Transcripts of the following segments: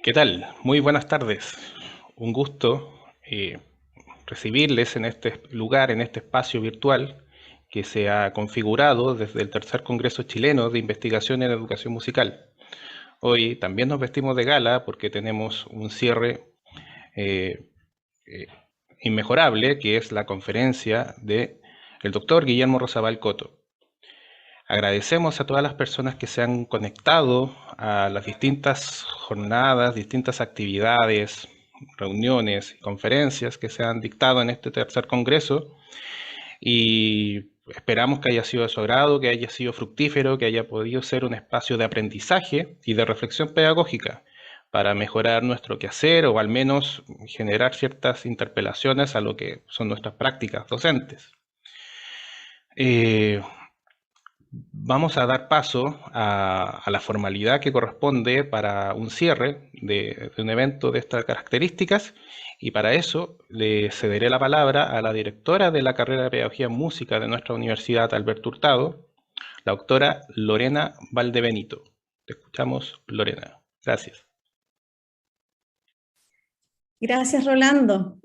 ¿Qué tal? Muy buenas tardes. Un gusto recibirles en este lugar, en este espacio virtual que se ha configurado desde el Tercer Congreso Chileno de Investigación en Educación Musical. Hoy también nos vestimos de gala porque tenemos un cierre eh, eh, inmejorable, que es la conferencia de el doctor Guillermo Rosabal Coto. Agradecemos a todas las personas que se han conectado a las distintas jornadas, distintas actividades, reuniones y conferencias que se han dictado en este tercer congreso y esperamos que haya sido de su agrado, que haya sido fructífero, que haya podido ser un espacio de aprendizaje y de reflexión pedagógica para mejorar nuestro quehacer o al menos generar ciertas interpelaciones a lo que son nuestras prácticas docentes. Vamos a dar paso a la formalidad que corresponde para un cierre de un evento de estas características y para eso le cederé la palabra a la directora de la carrera de Pedagogía en Música de nuestra Universidad Alberto Hurtado, la doctora Lorena Valdebenito. Te escuchamos, Lorena. Gracias. Gracias, Rolando.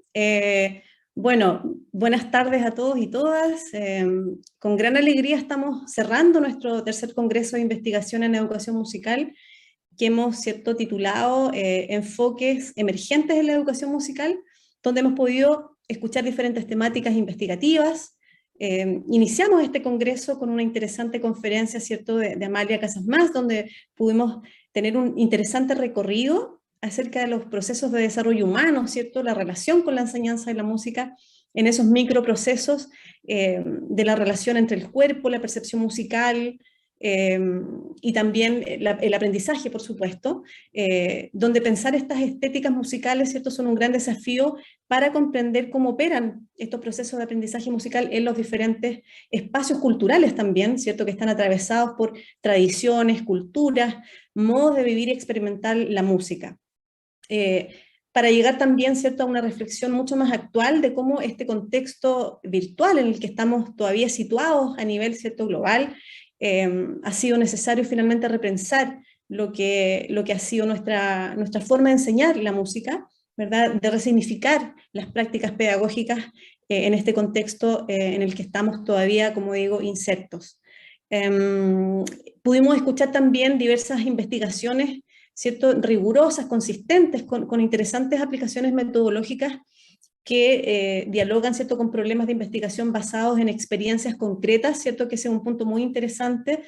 Bueno, buenas tardes a todos y todas. Con gran alegría estamos cerrando nuestro tercer Congreso de Investigación en Educación Musical, que hemos titulado Enfoques Emergentes en la Educación Musical, donde hemos podido escuchar diferentes temáticas investigativas. Iniciamos este congreso con una interesante conferencia, de Amalia Casasmás, donde pudimos tener un interesante recorrido acerca de los procesos de desarrollo humano, la relación con la enseñanza de la música en esos microprocesos de la relación entre el cuerpo, la percepción musical, eh, y también el aprendizaje, por supuesto, donde pensar estas estéticas musicales, son un gran desafío para comprender cómo operan estos procesos de aprendizaje musical en los diferentes espacios culturales también, que están atravesados por tradiciones, culturas, modos de vivir y experimentar la música. Para llegar también, a una reflexión mucho más actual de cómo este contexto virtual en el que estamos todavía situados a nivel, global, ha sido necesario finalmente repensar lo que ha sido nuestra forma de enseñar la música, ¿verdad? De resignificar las prácticas pedagógicas en este contexto en el que estamos todavía, como digo, insertos. Pudimos escuchar también diversas investigaciones, rigurosas, consistentes, con interesantes aplicaciones metodológicas que dialogan, con problemas de investigación basados en experiencias concretas, que ese es un punto muy interesante,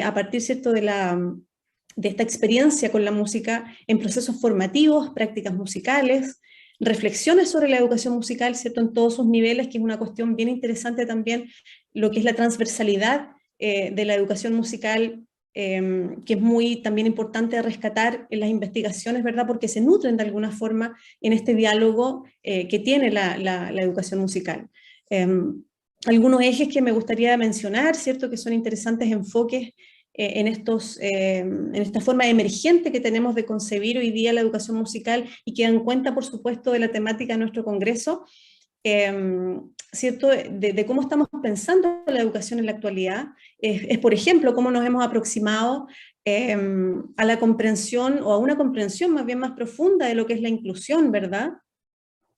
a partir, de esta experiencia con la música en procesos formativos, prácticas musicales, reflexiones sobre la educación musical, en todos sus niveles, que es una cuestión bien interesante también, lo que es la transversalidad de la educación musical, que es muy también importante rescatar en las investigaciones, ¿verdad? Porque se nutren de alguna forma en este diálogo que tiene la educación musical. Algunos ejes que me gustaría mencionar, que son interesantes enfoques en esta forma emergente que tenemos de concebir hoy día la educación musical y que dan cuenta, por supuesto, de la temática de nuestro congreso, de cómo estamos pensando la educación en la actualidad, por ejemplo, cómo nos hemos aproximado a la comprensión o a una comprensión más bien más profunda de lo que es la inclusión, ¿verdad?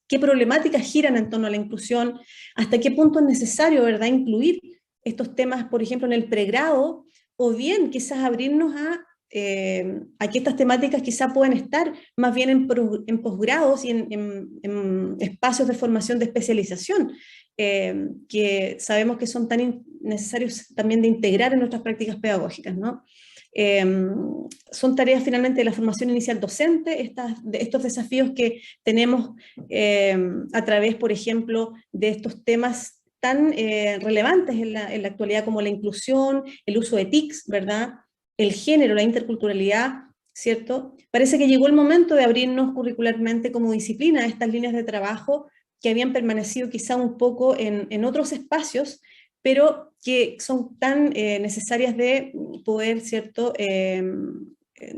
¿Qué problemáticas giran en torno a la inclusión? ¿Hasta qué punto es necesario, ¿verdad?, incluir estos temas, por ejemplo, en el pregrado, o bien quizás abrirnos a que estas temáticas quizás puedan estar más bien en posgrados y en espacios de formación de especialización, que sabemos que son tan necesarios también de integrar en nuestras prácticas pedagógicas, ¿no? Son tareas finalmente de la formación inicial docente, estos desafíos que tenemos a través, por ejemplo, de estos temas tan relevantes en la actualidad como la inclusión, el uso de TICs, ¿verdad? El género, la interculturalidad, ¿cierto? Parece que llegó el momento de abrirnos curricularmente como disciplina a estas líneas de trabajo que habían permanecido quizá un poco en otros espacios, pero que son tan necesarias de poder,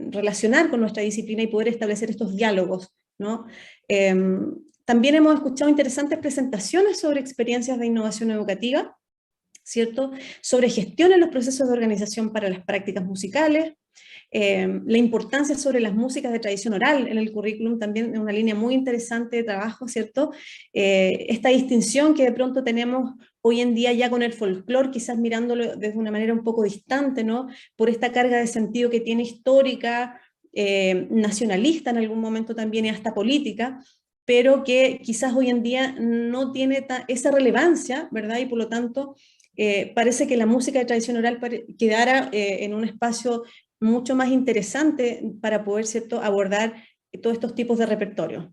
relacionar con nuestra disciplina y poder establecer estos diálogos, ¿no? También hemos escuchado interesantes presentaciones sobre experiencias de innovación educativa, ¿cierto? Sobre gestión en los procesos de organización para las prácticas musicales, La importancia sobre las músicas de tradición oral en el currículum también es una línea muy interesante de trabajo, ¿cierto? Esta distinción que de pronto tenemos hoy en día ya con el folclore, quizás mirándolo desde una manera un poco distante, ¿no? Por esta carga de sentido que tiene histórica, nacionalista en algún momento también y hasta política, pero que quizás hoy en día no tiene esa relevancia, ¿verdad? Y por lo tanto, parece que la música de tradición oral quedara en un espacio mucho más interesante para poder, ¿cierto?, abordar todos estos tipos de repertorios.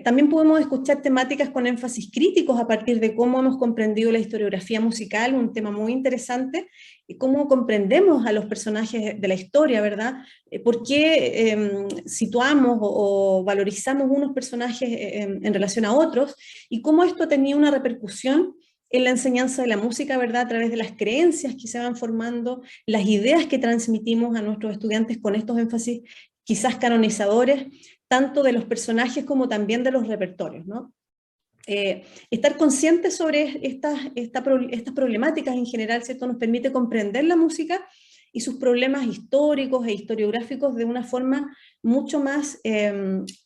También podemos escuchar temáticas con énfasis críticos a partir de cómo hemos comprendido la historiografía musical, un tema muy interesante, y cómo comprendemos a los personajes de la historia, ¿verdad? ¿Por qué situamos o valorizamos unos personajes en relación a otros? Y cómo esto ha tenido una repercusión en la enseñanza de la música, ¿verdad? A través de las creencias que se van formando, las ideas que transmitimos a nuestros estudiantes con estos énfasis quizás canonizadores, tanto de los personajes como también de los repertorios, ¿no? Estar conscientes sobre estas problemáticas en general, ¿cierto? Nos permite comprender la música y sus problemas históricos e historiográficos de una forma mucho más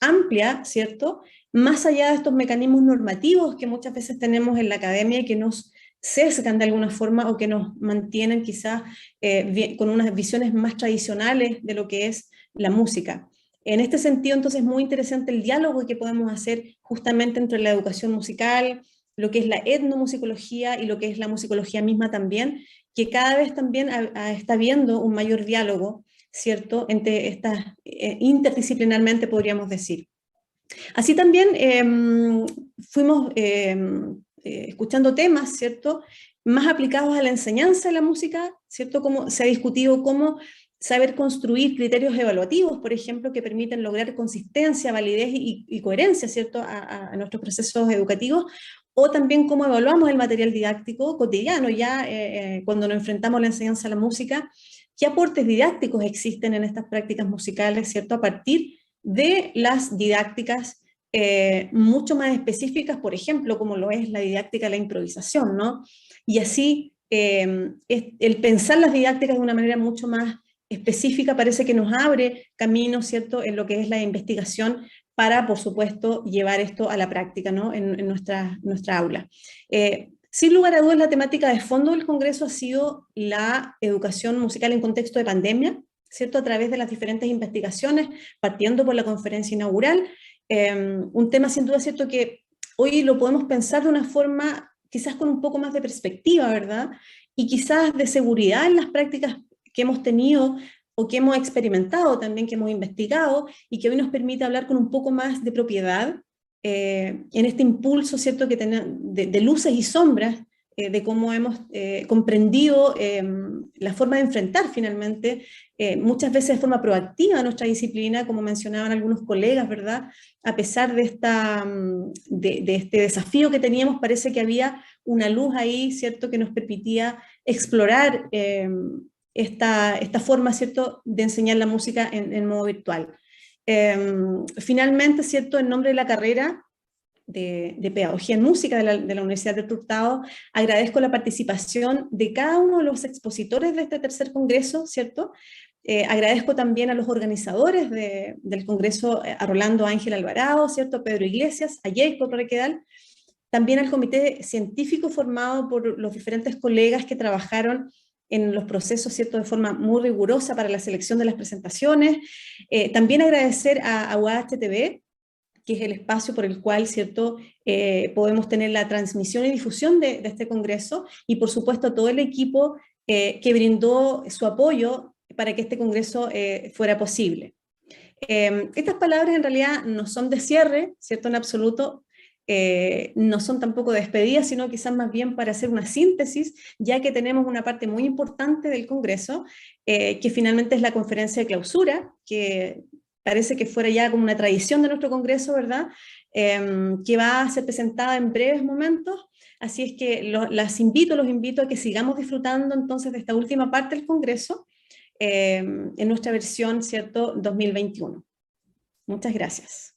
amplia, ¿cierto? Más allá de estos mecanismos normativos que muchas veces tenemos en la academia y que nos sesgan de alguna forma o que nos mantienen quizás con unas visiones más tradicionales de lo que es la música. En este sentido, entonces, es muy interesante el diálogo que podemos hacer justamente entre la educación musical, lo que es la etnomusicología y lo que es la musicología misma también, que cada vez también está habiendo un mayor diálogo, ¿cierto?, entre estas, interdisciplinarmente podríamos decir. Así también fuimos escuchando temas, ¿cierto?, más aplicados a la enseñanza de la música, ¿cierto?, como se ha discutido cómo saber construir criterios evaluativos, por ejemplo, que permiten lograr consistencia, validez y coherencia, ¿cierto?, a nuestros procesos educativos, o también cómo evaluamos el material didáctico cotidiano, ya cuando nos enfrentamos a la enseñanza de la música, qué aportes didácticos existen en estas prácticas musicales, ¿cierto?, a partir de las didácticas mucho más específicas, por ejemplo, como lo es la didáctica de la improvisación, ¿no? Y así, el pensar las didácticas de una manera mucho más específica parece que nos abre camino, ¿cierto?, en lo que es la investigación para, por supuesto, llevar esto a la práctica, ¿no?, en nuestra aula. Sin lugar a dudas, la temática de fondo del Congreso ha sido la educación musical en contexto de pandemia, ¿cierto?, a través de las diferentes investigaciones, partiendo por la conferencia inaugural. Un tema sin duda, ¿cierto?, que hoy lo podemos pensar de una forma quizás con un poco más de perspectiva, ¿verdad? Y quizás de seguridad en las prácticas que hemos tenido o que hemos experimentado también, que hemos investigado, y que hoy nos permite hablar con un poco más de propiedad en este impulso, ¿cierto?, que de luces y sombras, de cómo hemos comprendido la forma de enfrentar finalmente, muchas veces de forma proactiva nuestra disciplina, como mencionaban algunos colegas, ¿verdad? A pesar de este desafío que teníamos, parece que había una luz ahí, ¿cierto?, que nos permitía explorar esta forma, ¿cierto?, de enseñar la música en modo virtual. Finalmente, ¿cierto?, en nombre de la carrera de Pedagogía en Música de la Universidad de Hurtado, agradezco la participación de cada uno de los expositores de este tercer congreso, ¿cierto? Agradezco también a los organizadores del congreso, a Rolando Ángel Alvarado, ¿cierto?, a Pedro Iglesias, a Jacob Requedal, también al comité científico formado por los diferentes colegas que trabajaron en los procesos, ¿cierto?, de forma muy rigurosa para la selección de las presentaciones. También agradecer a UHTV, que es el espacio por el cual, ¿cierto?, podemos tener la transmisión y difusión de este congreso, y por supuesto a todo el equipo que brindó su apoyo para que este congreso fuera posible. Estas palabras en realidad no son de cierre, ¿cierto?, en absoluto, no son tampoco de despedida, sino quizás más bien para hacer una síntesis, ya que tenemos una parte muy importante del congreso, que finalmente es la conferencia de clausura, que parece que fuera ya como una tradición de nuestro congreso, ¿verdad?, que va a ser presentada en breves momentos. Así es que los invito a que sigamos disfrutando entonces de esta última parte del congreso, en nuestra versión, ¿cierto?, 2021. Muchas gracias.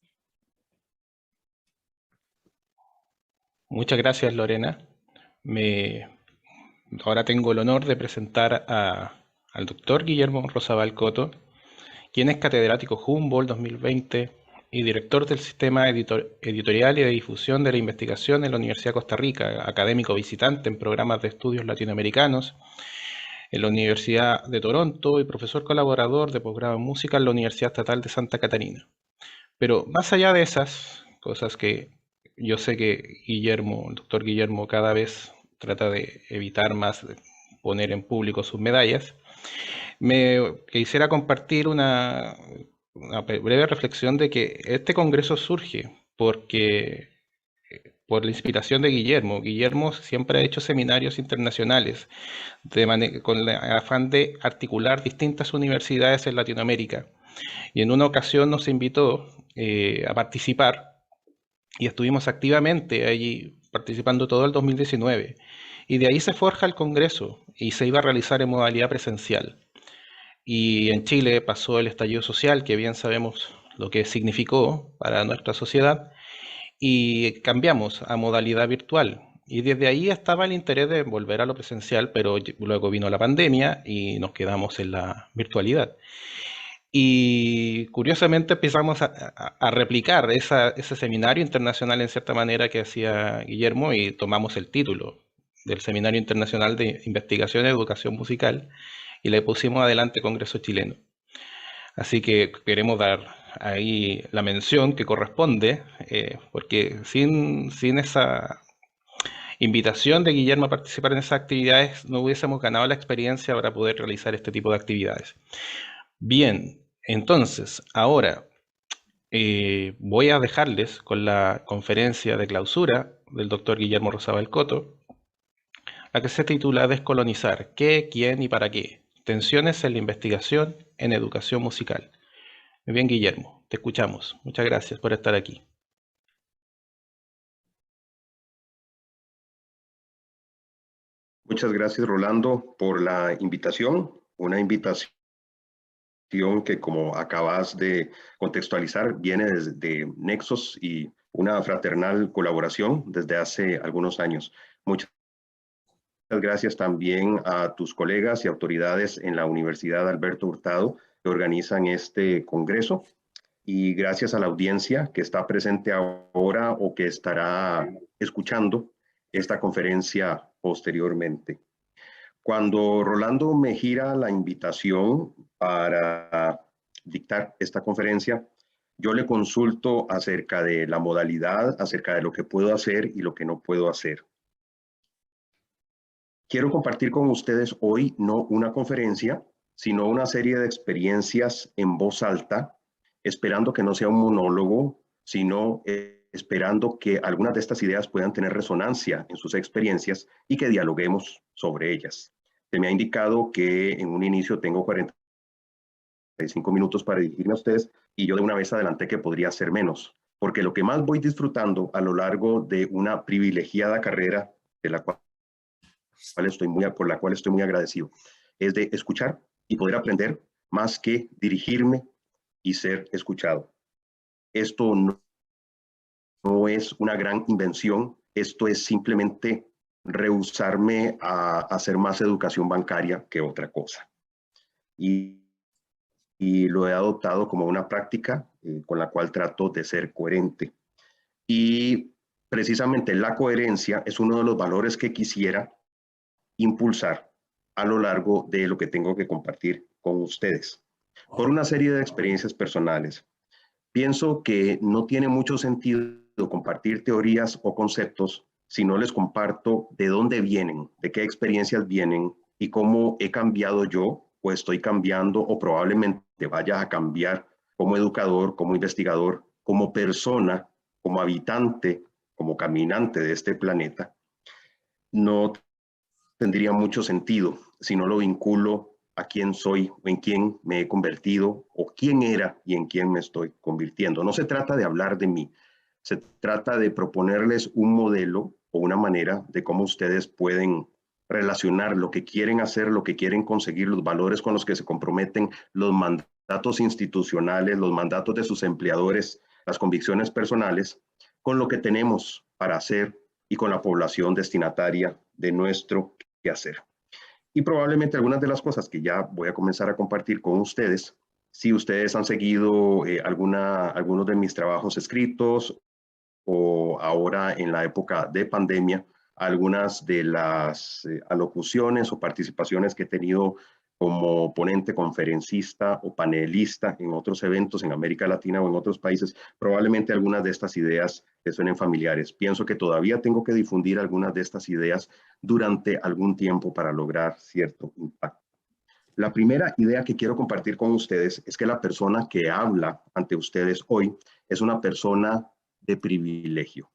Muchas gracias, Lorena. Ahora tengo el honor de presentar al doctor Guillermo Rosabal Coto, quien es catedrático Humboldt 2020 y director del Sistema Editorial y de Difusión de la Investigación en la Universidad de Costa Rica, académico visitante en programas de estudios latinoamericanos en la Universidad de Toronto y profesor colaborador de posgrado en música en la Universidad Estatal de Santa Catarina. Pero más allá de esas cosas que yo sé que Guillermo, el doctor Guillermo, cada vez trata de evitar más de poner en público sus medallas, me quisiera compartir una breve reflexión de que este congreso surge porque por la inspiración de Guillermo. Guillermo siempre ha hecho seminarios internacionales con el afán de articular distintas universidades en Latinoamérica. Y en una ocasión nos invitó a participar y estuvimos activamente allí participando todo el 2019. Y de ahí se forja el Congreso y se iba a realizar en modalidad presencial. Y en Chile pasó el estallido social, que bien sabemos lo que significó para nuestra sociedad, y cambiamos a modalidad virtual. Y desde ahí estaba el interés de volver a lo presencial, pero luego vino la pandemia y nos quedamos en la virtualidad. Y curiosamente empezamos a replicar ese seminario internacional en cierta manera que hacía Guillermo y tomamos el título del Seminario Internacional de Investigación y Educación Musical y le pusimos adelante Congreso Chileno. Así que queremos dar ahí la mención que corresponde, porque sin esa invitación de Guillermo a participar en esas actividades no hubiésemos ganado la experiencia para poder realizar este tipo de actividades. Bien, entonces, ahora voy a dejarles con la conferencia de clausura del doctor Guillermo Rosabal Coto, la que se titula Descolonizar, ¿qué, quién y para qué? Tensiones en la investigación en educación musical. Muy bien, Guillermo, te escuchamos. Muchas gracias por estar aquí. Muchas gracias, Rolando, por la invitación. Una invitación que, como acabas de contextualizar, viene desde Nexos y una fraternal colaboración desde hace algunos años. Muchas gracias también a tus colegas y autoridades en la Universidad Alberto Hurtado que organizan este congreso, y gracias a la audiencia que está presente ahora o que estará escuchando esta conferencia posteriormente. Cuando Rolando me gira la invitación para dictar esta conferencia, yo le consulto acerca de la modalidad, acerca de lo que puedo hacer y lo que no puedo hacer. Quiero compartir con ustedes hoy no una conferencia, sino una serie de experiencias en voz alta, esperando que no sea un monólogo, sino esperando que algunas de estas ideas puedan tener resonancia en sus experiencias y que dialoguemos sobre ellas. Se me ha indicado que en un inicio tengo 45 minutos para dirigirme a ustedes y yo de una vez adelanté que podría ser menos, porque lo que más voy disfrutando a lo largo de una privilegiada carrera de la cual por la cual estoy muy agradecido, es de escuchar y poder aprender más que dirigirme y ser escuchado. Esto no es una gran invención, esto es simplemente rehusarme a hacer más educación bancaria que otra cosa. Y lo he adoptado como una práctica con la cual trato de ser coherente. Y precisamente la coherencia es uno de los valores que quisiera impulsar a lo largo de lo que tengo que compartir con ustedes. Por una serie de experiencias personales, pienso que no tiene mucho sentido compartir teorías o conceptos si no les comparto de dónde vienen, de qué experiencias vienen y cómo he cambiado yo, o estoy cambiando, o probablemente vaya a cambiar como educador, como investigador, como persona, como habitante, como caminante de este planeta. No tendría mucho sentido si no lo vinculo a quién soy o en quién me he convertido o quién era y en quién me estoy convirtiendo. No se trata de hablar de mí, se trata de proponerles un modelo o una manera de cómo ustedes pueden relacionar lo que quieren hacer, lo que quieren conseguir, los valores con los que se comprometen, los mandatos institucionales, los mandatos de sus empleadores, las convicciones personales, con lo que tenemos para hacer y con la población destinataria de nuestro quehacer. Y probablemente algunas de las cosas que ya voy a comenzar a compartir con ustedes Si ustedes han seguido algunos de mis trabajos escritos o ahora en la época de pandemia, algunas de las alocuciones o participaciones que he tenido como ponente, conferencista o panelista en otros eventos en América Latina o en otros países, probablemente algunas de estas ideas les suenen familiares. Pienso que todavía tengo que difundir algunas de estas ideas durante algún tiempo para lograr cierto impacto. La primera idea que quiero compartir con ustedes es que la persona que habla ante ustedes hoy es una persona de privilegio.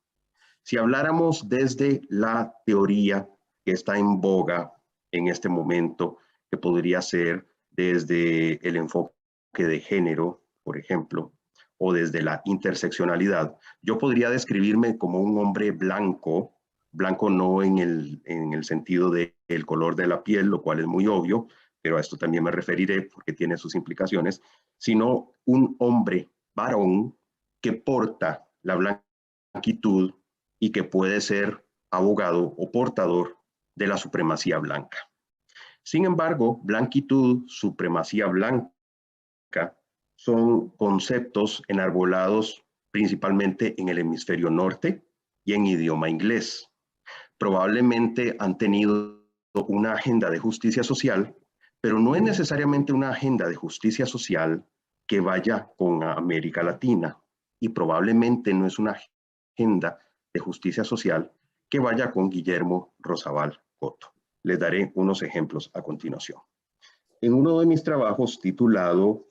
Si habláramos desde la teoría que está en boga en este momento, que podría ser desde el enfoque de género, por ejemplo, o desde la interseccionalidad, yo podría describirme como un hombre blanco, blanco no en el sentido del color de la piel, lo cual es muy obvio, pero a esto también me referiré porque tiene sus implicaciones, sino un hombre varón que porta la blanquitud y que puede ser abogado o portador de la supremacía blanca. Sin embargo, blanquitud, supremacía blanca, son conceptos enarbolados principalmente en el hemisferio norte y en idioma inglés. Probablemente han tenido una agenda de justicia social, pero no es necesariamente una agenda de justicia social que vaya con América Latina y probablemente no es una agenda de justicia social que vaya con Guillermo Rosabal Coto. Les daré unos ejemplos a continuación. En uno de mis trabajos titulado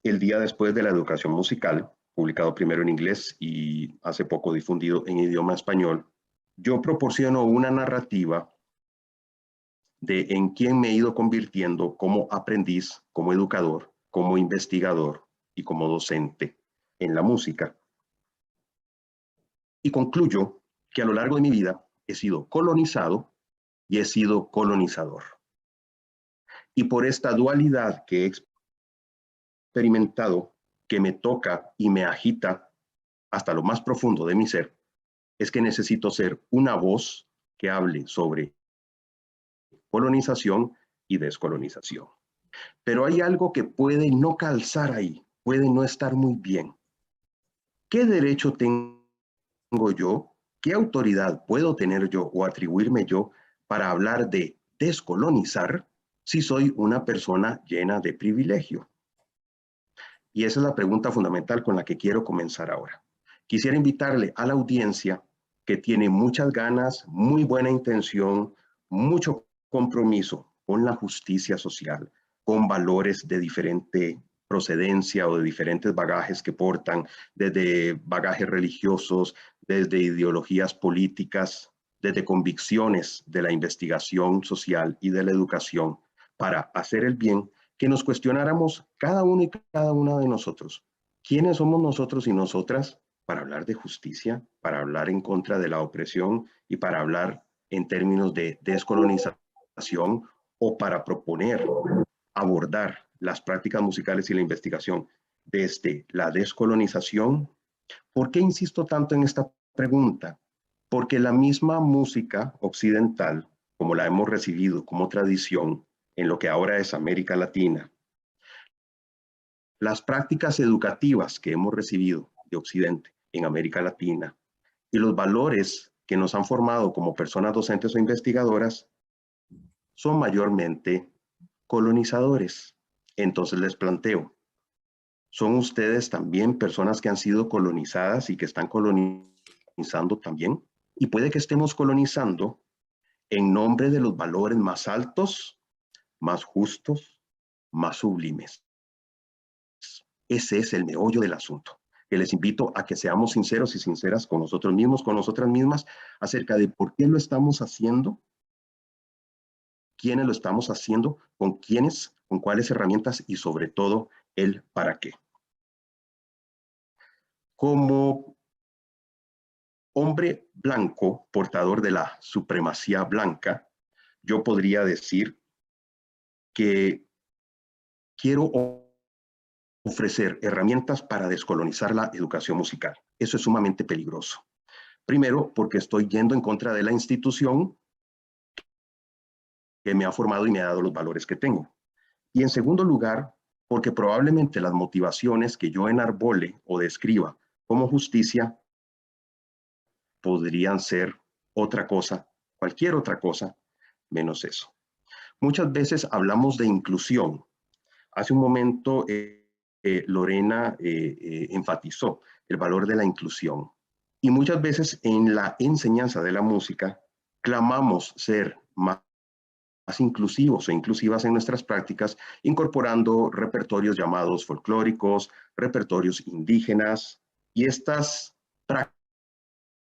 El día después de la educación musical, publicado primero en inglés y hace poco difundido en idioma español, yo proporciono una narrativa de en quién me he ido convirtiendo como aprendiz, como educador, como investigador y como docente en la música. Y concluyo que a lo largo de mi vida he sido colonizado y he sido colonizador. Y por esta dualidad que he experimentado, que me toca y me agita hasta lo más profundo de mi ser, es que necesito ser una voz que hable sobre colonización y descolonización. Pero hay algo que puede no calzar ahí, puede no estar muy bien. ¿Qué derecho tengo yo? ¿Qué autoridad puedo tener yo o atribuirme yo para hablar de descolonizar si soy una persona llena de privilegio? Y esa es la pregunta fundamental con la que quiero comenzar ahora. Quisiera invitarle a la audiencia que tiene muchas ganas, muy buena intención, mucho compromiso con la justicia social, con valores de diferente procedencia o de diferentes bagajes que portan, desde bagajes religiosos, desde ideologías políticas, desde convicciones de la investigación social y de la educación para hacer el bien, que nos cuestionáramos cada uno y cada una de nosotros. ¿Quiénes somos nosotros y nosotras para hablar de justicia, para hablar en contra de la opresión y para hablar en términos de descolonización o para proponer, abordar las prácticas musicales y la investigación desde la descolonización? ¿Por qué insisto tanto en esta pregunta? Porque la misma música occidental, como la hemos recibido como tradición en lo que ahora es América Latina, las prácticas educativas que hemos recibido de Occidente en América Latina y los valores que nos han formado como personas docentes o investigadoras son mayormente colonizadores. Entonces les planteo, ¿son ustedes también personas que han sido colonizadas y que están colonizando también? Y puede que estemos colonizando en nombre de los valores más altos, más justos, más sublimes. Ese es el meollo del asunto, que les invito a que seamos sinceros y sinceras con nosotros mismos, con nosotras mismas, acerca de por qué lo estamos haciendo, quiénes lo estamos haciendo, con quiénes, con cuáles herramientas y sobre todo el para qué. Como hombre blanco, portador de la supremacía blanca, yo podría decir que quiero ofrecer herramientas para descolonizar la educación musical. Eso es sumamente peligroso. Primero, porque estoy yendo en contra de la institución que me ha formado y me ha dado los valores que tengo. Y en segundo lugar, porque probablemente las motivaciones que yo enarbole o describa como justicia podrían ser otra cosa, cualquier otra cosa, menos eso. Muchas veces hablamos de inclusión. Hace un momento Lorena enfatizó el valor de la inclusión. Y muchas veces en la enseñanza de la música clamamos ser más inclusivos e inclusivas en nuestras prácticas, incorporando repertorios llamados folclóricos, repertorios indígenas, y estas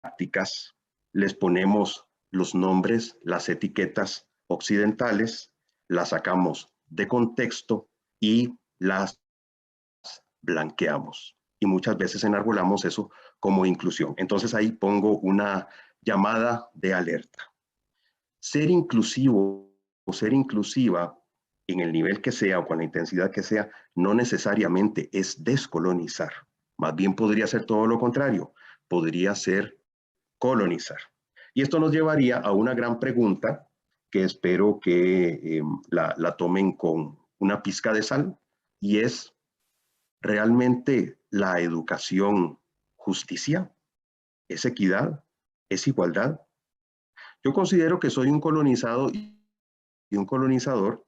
prácticas les ponemos los nombres, las etiquetas occidentales, las sacamos de contexto y las blanqueamos. Y muchas veces enarbolamos eso como inclusión. Entonces ahí pongo una llamada de alerta. Ser inclusivo o ser inclusiva en el nivel que sea o con la intensidad que sea, no necesariamente es descolonizar. Más bien podría ser todo lo contrario. Podría ser colonizar. Y esto nos llevaría a una gran pregunta que espero que la tomen con una pizca de sal, y es: ¿realmente la educación justicia? ¿Es equidad? ¿Es igualdad? Yo considero que soy un colonizado y un colonizador,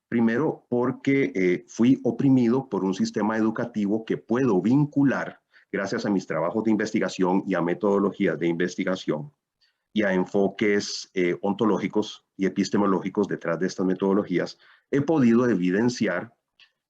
primero porque fui oprimido por un sistema educativo que puedo vincular gracias a mis trabajos de investigación y a metodologías de investigación y a enfoques ontológicos y epistemológicos detrás de estas metodologías. He podido evidenciar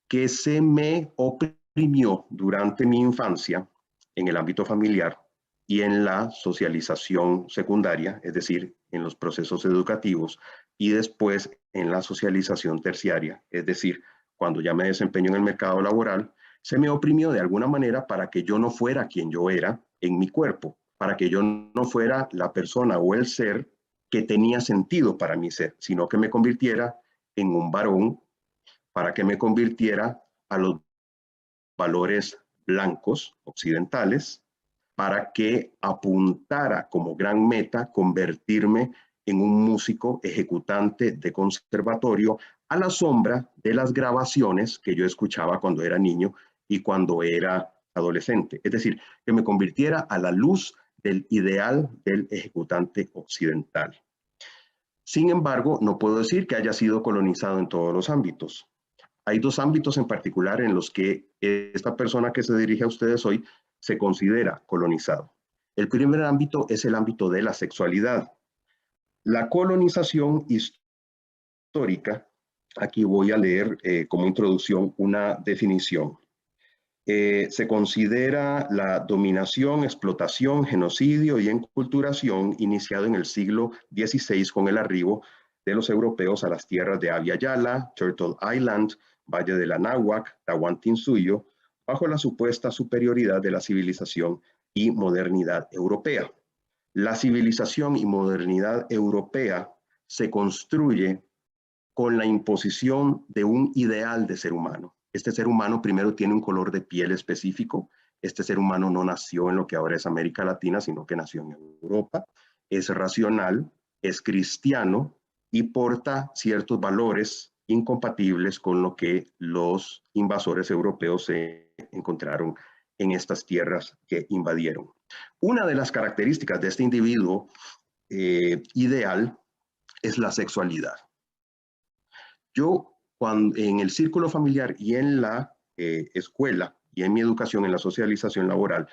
que se me oprimió durante mi infancia en el ámbito familiar y en la socialización secundaria, es decir, en los procesos educativos, y después en la socialización terciaria, es decir, cuando ya me desempeño en el mercado laboral, se me oprimió de alguna manera para que yo no fuera quien yo era en mi cuerpo, para que yo no fuera la persona o el ser que tenía sentido para mi ser, sino que me convirtiera en un varón, para que me convirtiera a los valores blancos occidentales, para que apuntara como gran meta convertirme en un músico ejecutante de conservatorio a la sombra de las grabaciones que yo escuchaba cuando era niño y cuando era adolescente. Es decir, que me convirtiera a la luz del ideal del ejecutante occidental. Sin embargo, no puedo decir que haya sido colonizado en todos los ámbitos. Hay dos ámbitos en particular en los que esta persona que se dirige a ustedes hoy se considera colonizado. El primer ámbito es el ámbito de la sexualidad. La colonización histórica, aquí voy a leer como introducción una definición. Se considera la dominación, explotación, genocidio y enculturación iniciado en el siglo XVI con el arribo de los europeos a las tierras de Abya Yala, Turtle Island, Valle del Anáhuac, Tahuantinsuyo, bajo la supuesta superioridad de la civilización y modernidad europea. La civilización y modernidad europea se construye con la imposición de un ideal de ser humano. Este ser humano primero tiene un color de piel específico. Este ser humano no nació en lo que ahora es América Latina, sino que nació en Europa. Es racional, es cristiano y porta ciertos valores incompatibles con lo que los invasores europeos se encontraron en estas tierras que invadieron. Una de las características de este individuo ideal es la sexualidad. Yo, en el círculo familiar y en la escuela y en mi educación, en la socialización laboral,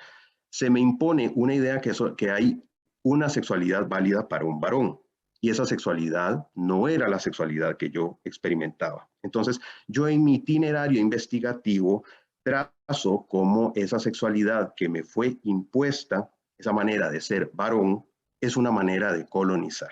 se me impone una idea que hay una sexualidad válida para un varón. Y esa sexualidad no era la sexualidad que yo experimentaba. Entonces, yo en mi itinerario investigativo trazo cómo esa sexualidad que me fue impuesta, esa manera de ser varón, es una manera de colonizar.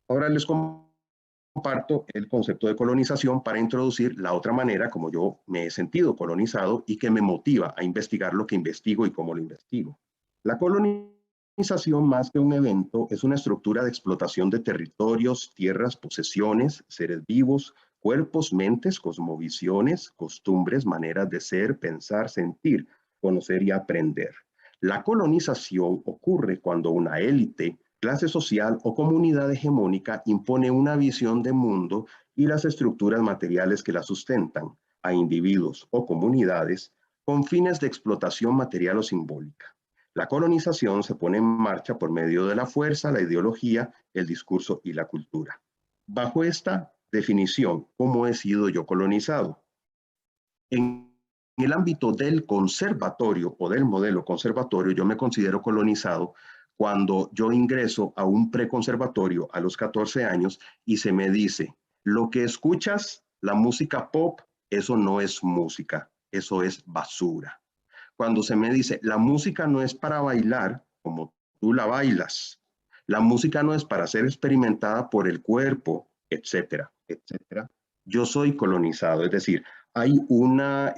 Ahora les comparto el concepto de colonización para introducir la otra manera como yo me he sentido colonizado y que me motiva a investigar lo que investigo y cómo lo investigo. La colonización, más que un evento, es una estructura de explotación de territorios, tierras, posesiones, seres vivos, cuerpos, mentes, cosmovisiones, costumbres, maneras de ser, pensar, sentir, conocer y aprender. La colonización ocurre cuando una élite, clase social o comunidad hegemónica impone una visión de mundo y las estructuras materiales que la sustentan, a individuos o comunidades con fines de explotación material o simbólica. La colonización se pone en marcha por medio de la fuerza, la ideología, el discurso y la cultura. Bajo esta definición, ¿cómo he sido yo colonizado? En el ámbito del conservatorio o del modelo conservatorio, yo me considero colonizado cuando yo ingreso a un preconservatorio a los 14 años y se me dice, lo que escuchas, la música pop, eso no es música, eso es basura. Cuando se me dice, la música no es para bailar como tú la bailas, la música no es para ser experimentada por el cuerpo, etcétera, etcétera, yo soy colonizado, es decir, hay una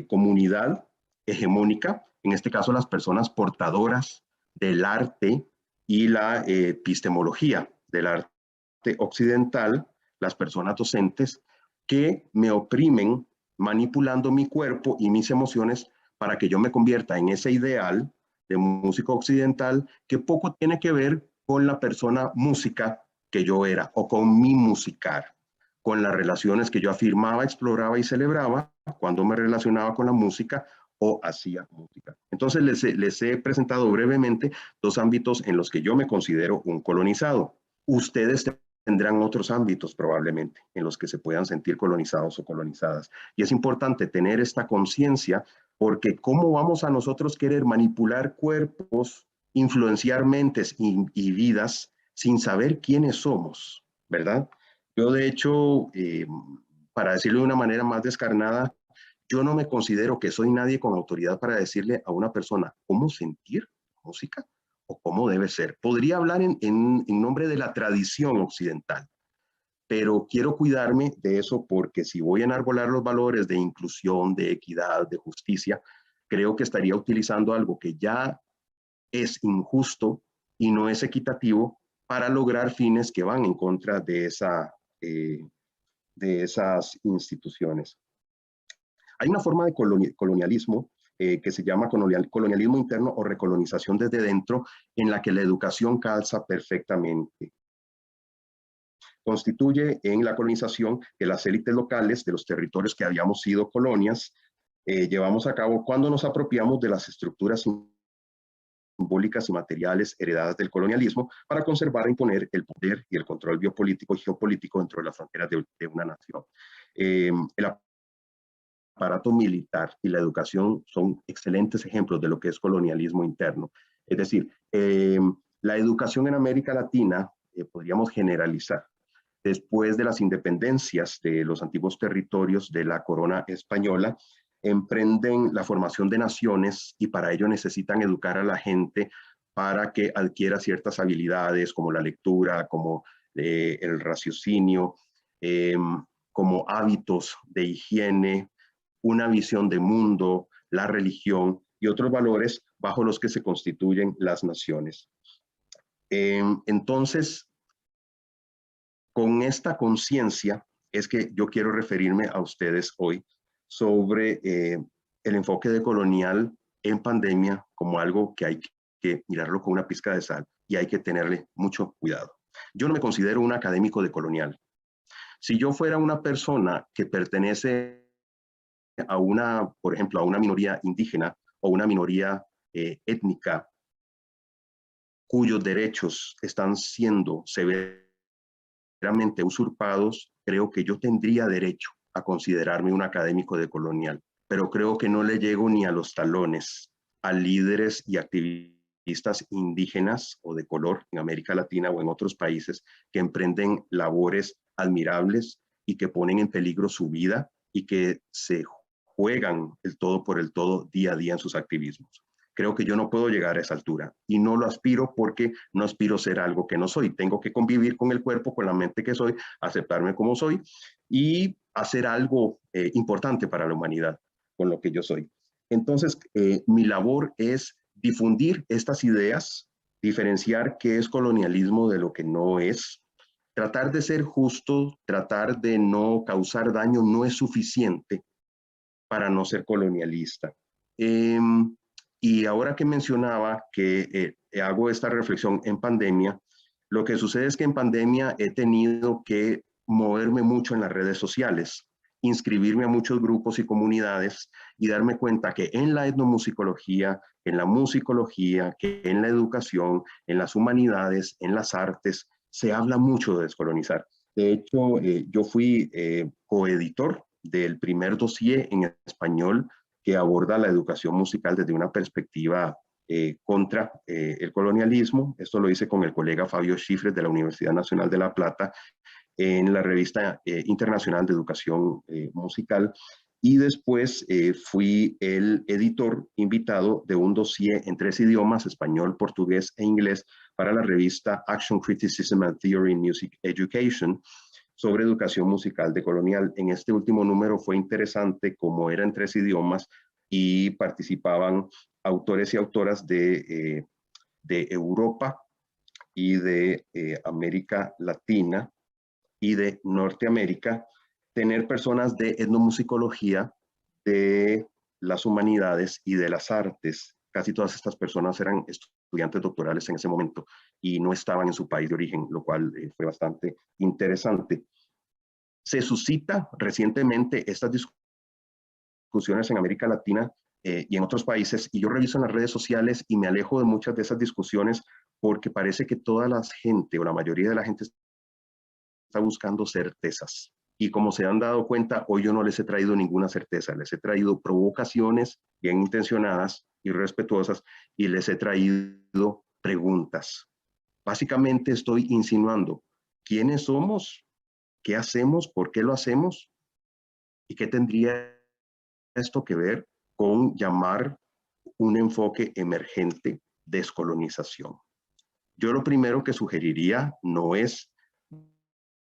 comunidad hegemónica, en este caso las personas portadoras del arte y la epistemología del arte occidental, las personas docentes que me oprimen manipulando mi cuerpo y mis emociones para que yo me convierta en ese ideal de músico occidental que poco tiene que ver con la persona música que yo era o con mi musicar, con las relaciones que yo afirmaba, exploraba y celebraba cuando me relacionaba con la música o hacía música. Entonces les he presentado brevemente dos ámbitos en los que yo me considero un colonizado. Ustedes tendrán otros ámbitos probablemente en los que se puedan sentir colonizados o colonizadas. Y es importante tener esta conciencia porque ¿cómo vamos a nosotros querer manipular cuerpos, influenciar mentes y vidas sin saber quiénes somos, ¿verdad? Yo de hecho, para decirlo de una manera más descarnada, yo no me considero que soy nadie con autoridad para decirle a una persona cómo sentir música o cómo debe ser. Podría hablar en nombre de la tradición occidental, pero quiero cuidarme de eso porque si voy a enarbolar los valores de inclusión, de equidad, de justicia, creo que estaría utilizando algo que ya es injusto y no es equitativo para lograr fines que van en contra de esas instituciones. Hay una forma de colonialismo que se llama colonialismo interno o recolonización desde dentro, en la que la educación calza perfectamente. Constituye en la colonización que las élites locales de los territorios que habíamos sido colonias llevamos a cabo cuando nos apropiamos de las estructuras simbólicas y materiales heredadas del colonialismo para conservar e imponer el poder y el control biopolítico y geopolítico dentro de las fronteras de una nación. El aparato militar y la educación son excelentes ejemplos de lo que es colonialismo interno. Es decir, la educación en América Latina, podríamos generalizar, después de las independencias de los antiguos territorios de la corona española, emprenden la formación de naciones y para ello necesitan educar a la gente para que adquiera ciertas habilidades como la lectura, como el raciocinio, como hábitos de higiene, una visión de mundo, la religión y otros valores bajo los que se constituyen las naciones. Entonces, con esta conciencia es que yo quiero referirme a ustedes hoy sobre el enfoque de colonial en pandemia como algo que hay que mirarlo con una pizca de sal y hay que tenerle mucho cuidado. Yo no me considero un académico de colonial. Si yo fuera una persona que pertenece a una, por ejemplo, a una minoría indígena o una minoría étnica cuyos derechos están siendo severamente usurpados, creo que yo tendría derecho a considerarme un académico de colonial, pero creo que no le llego ni a los talones a líderes y activistas indígenas o de color en América Latina o en otros países que emprenden labores admirables y que ponen en peligro su vida y que se juegan el todo por el todo día a día en sus activismos. Creo que yo no puedo llegar a esa altura y no lo aspiro porque no aspiro a ser algo que no soy. Tengo que convivir con el cuerpo, con la mente que soy, aceptarme como soy y hacer algo importante para la humanidad con lo que yo soy. Entonces, mi labor es difundir estas ideas, diferenciar qué es colonialismo de lo que no es, tratar de ser justo, tratar de no causar daño no es suficiente para no ser colonialista. Y ahora que mencionaba que hago esta reflexión en pandemia, lo que sucede es que en pandemia he tenido que moverme mucho en las redes sociales inscribirme a muchos grupos y comunidades y darme cuenta que en la etnomusicología, en la musicología, que en la educación, en las humanidades, en las artes, se habla mucho de descolonizar. De hecho, yo fui coeditor del primer dossier en español que aborda la educación musical desde una perspectiva contra el colonialismo. Esto lo hice con el colega Fabio Schifres de la Universidad Nacional de La Plata en la revista internacional de educación musical. Y después fui el editor invitado de un dossier en 3 idiomas, español, portugués e inglés, para la revista Action, Criticism and Theory in Music Education, sobre educación musical decolonial. En este último número fue interesante, como era en 3 idiomas y participaban autores y autoras de Europa y de América Latina y de Norteamérica, tener personas de etnomusicología, de las humanidades y de las artes. Casi todas estas personas eran estudiantes doctorales en ese momento y no estaban en su país de origen, lo cual fue bastante interesante. Se suscita recientemente estas discusiones en América Latina y en otros países, y yo reviso en las redes sociales y me alejo de muchas de esas discusiones porque parece que toda la gente o la mayoría de la gente está buscando certezas. Y como se han dado cuenta, hoy yo no les he traído ninguna certeza, les he traído provocaciones bien intencionadas y respetuosas, y les he traído preguntas. Básicamente estoy insinuando quiénes somos, qué hacemos, por qué lo hacemos, y qué tendría esto que ver con llamar un enfoque emergente descolonización. Yo lo primero que sugeriría no es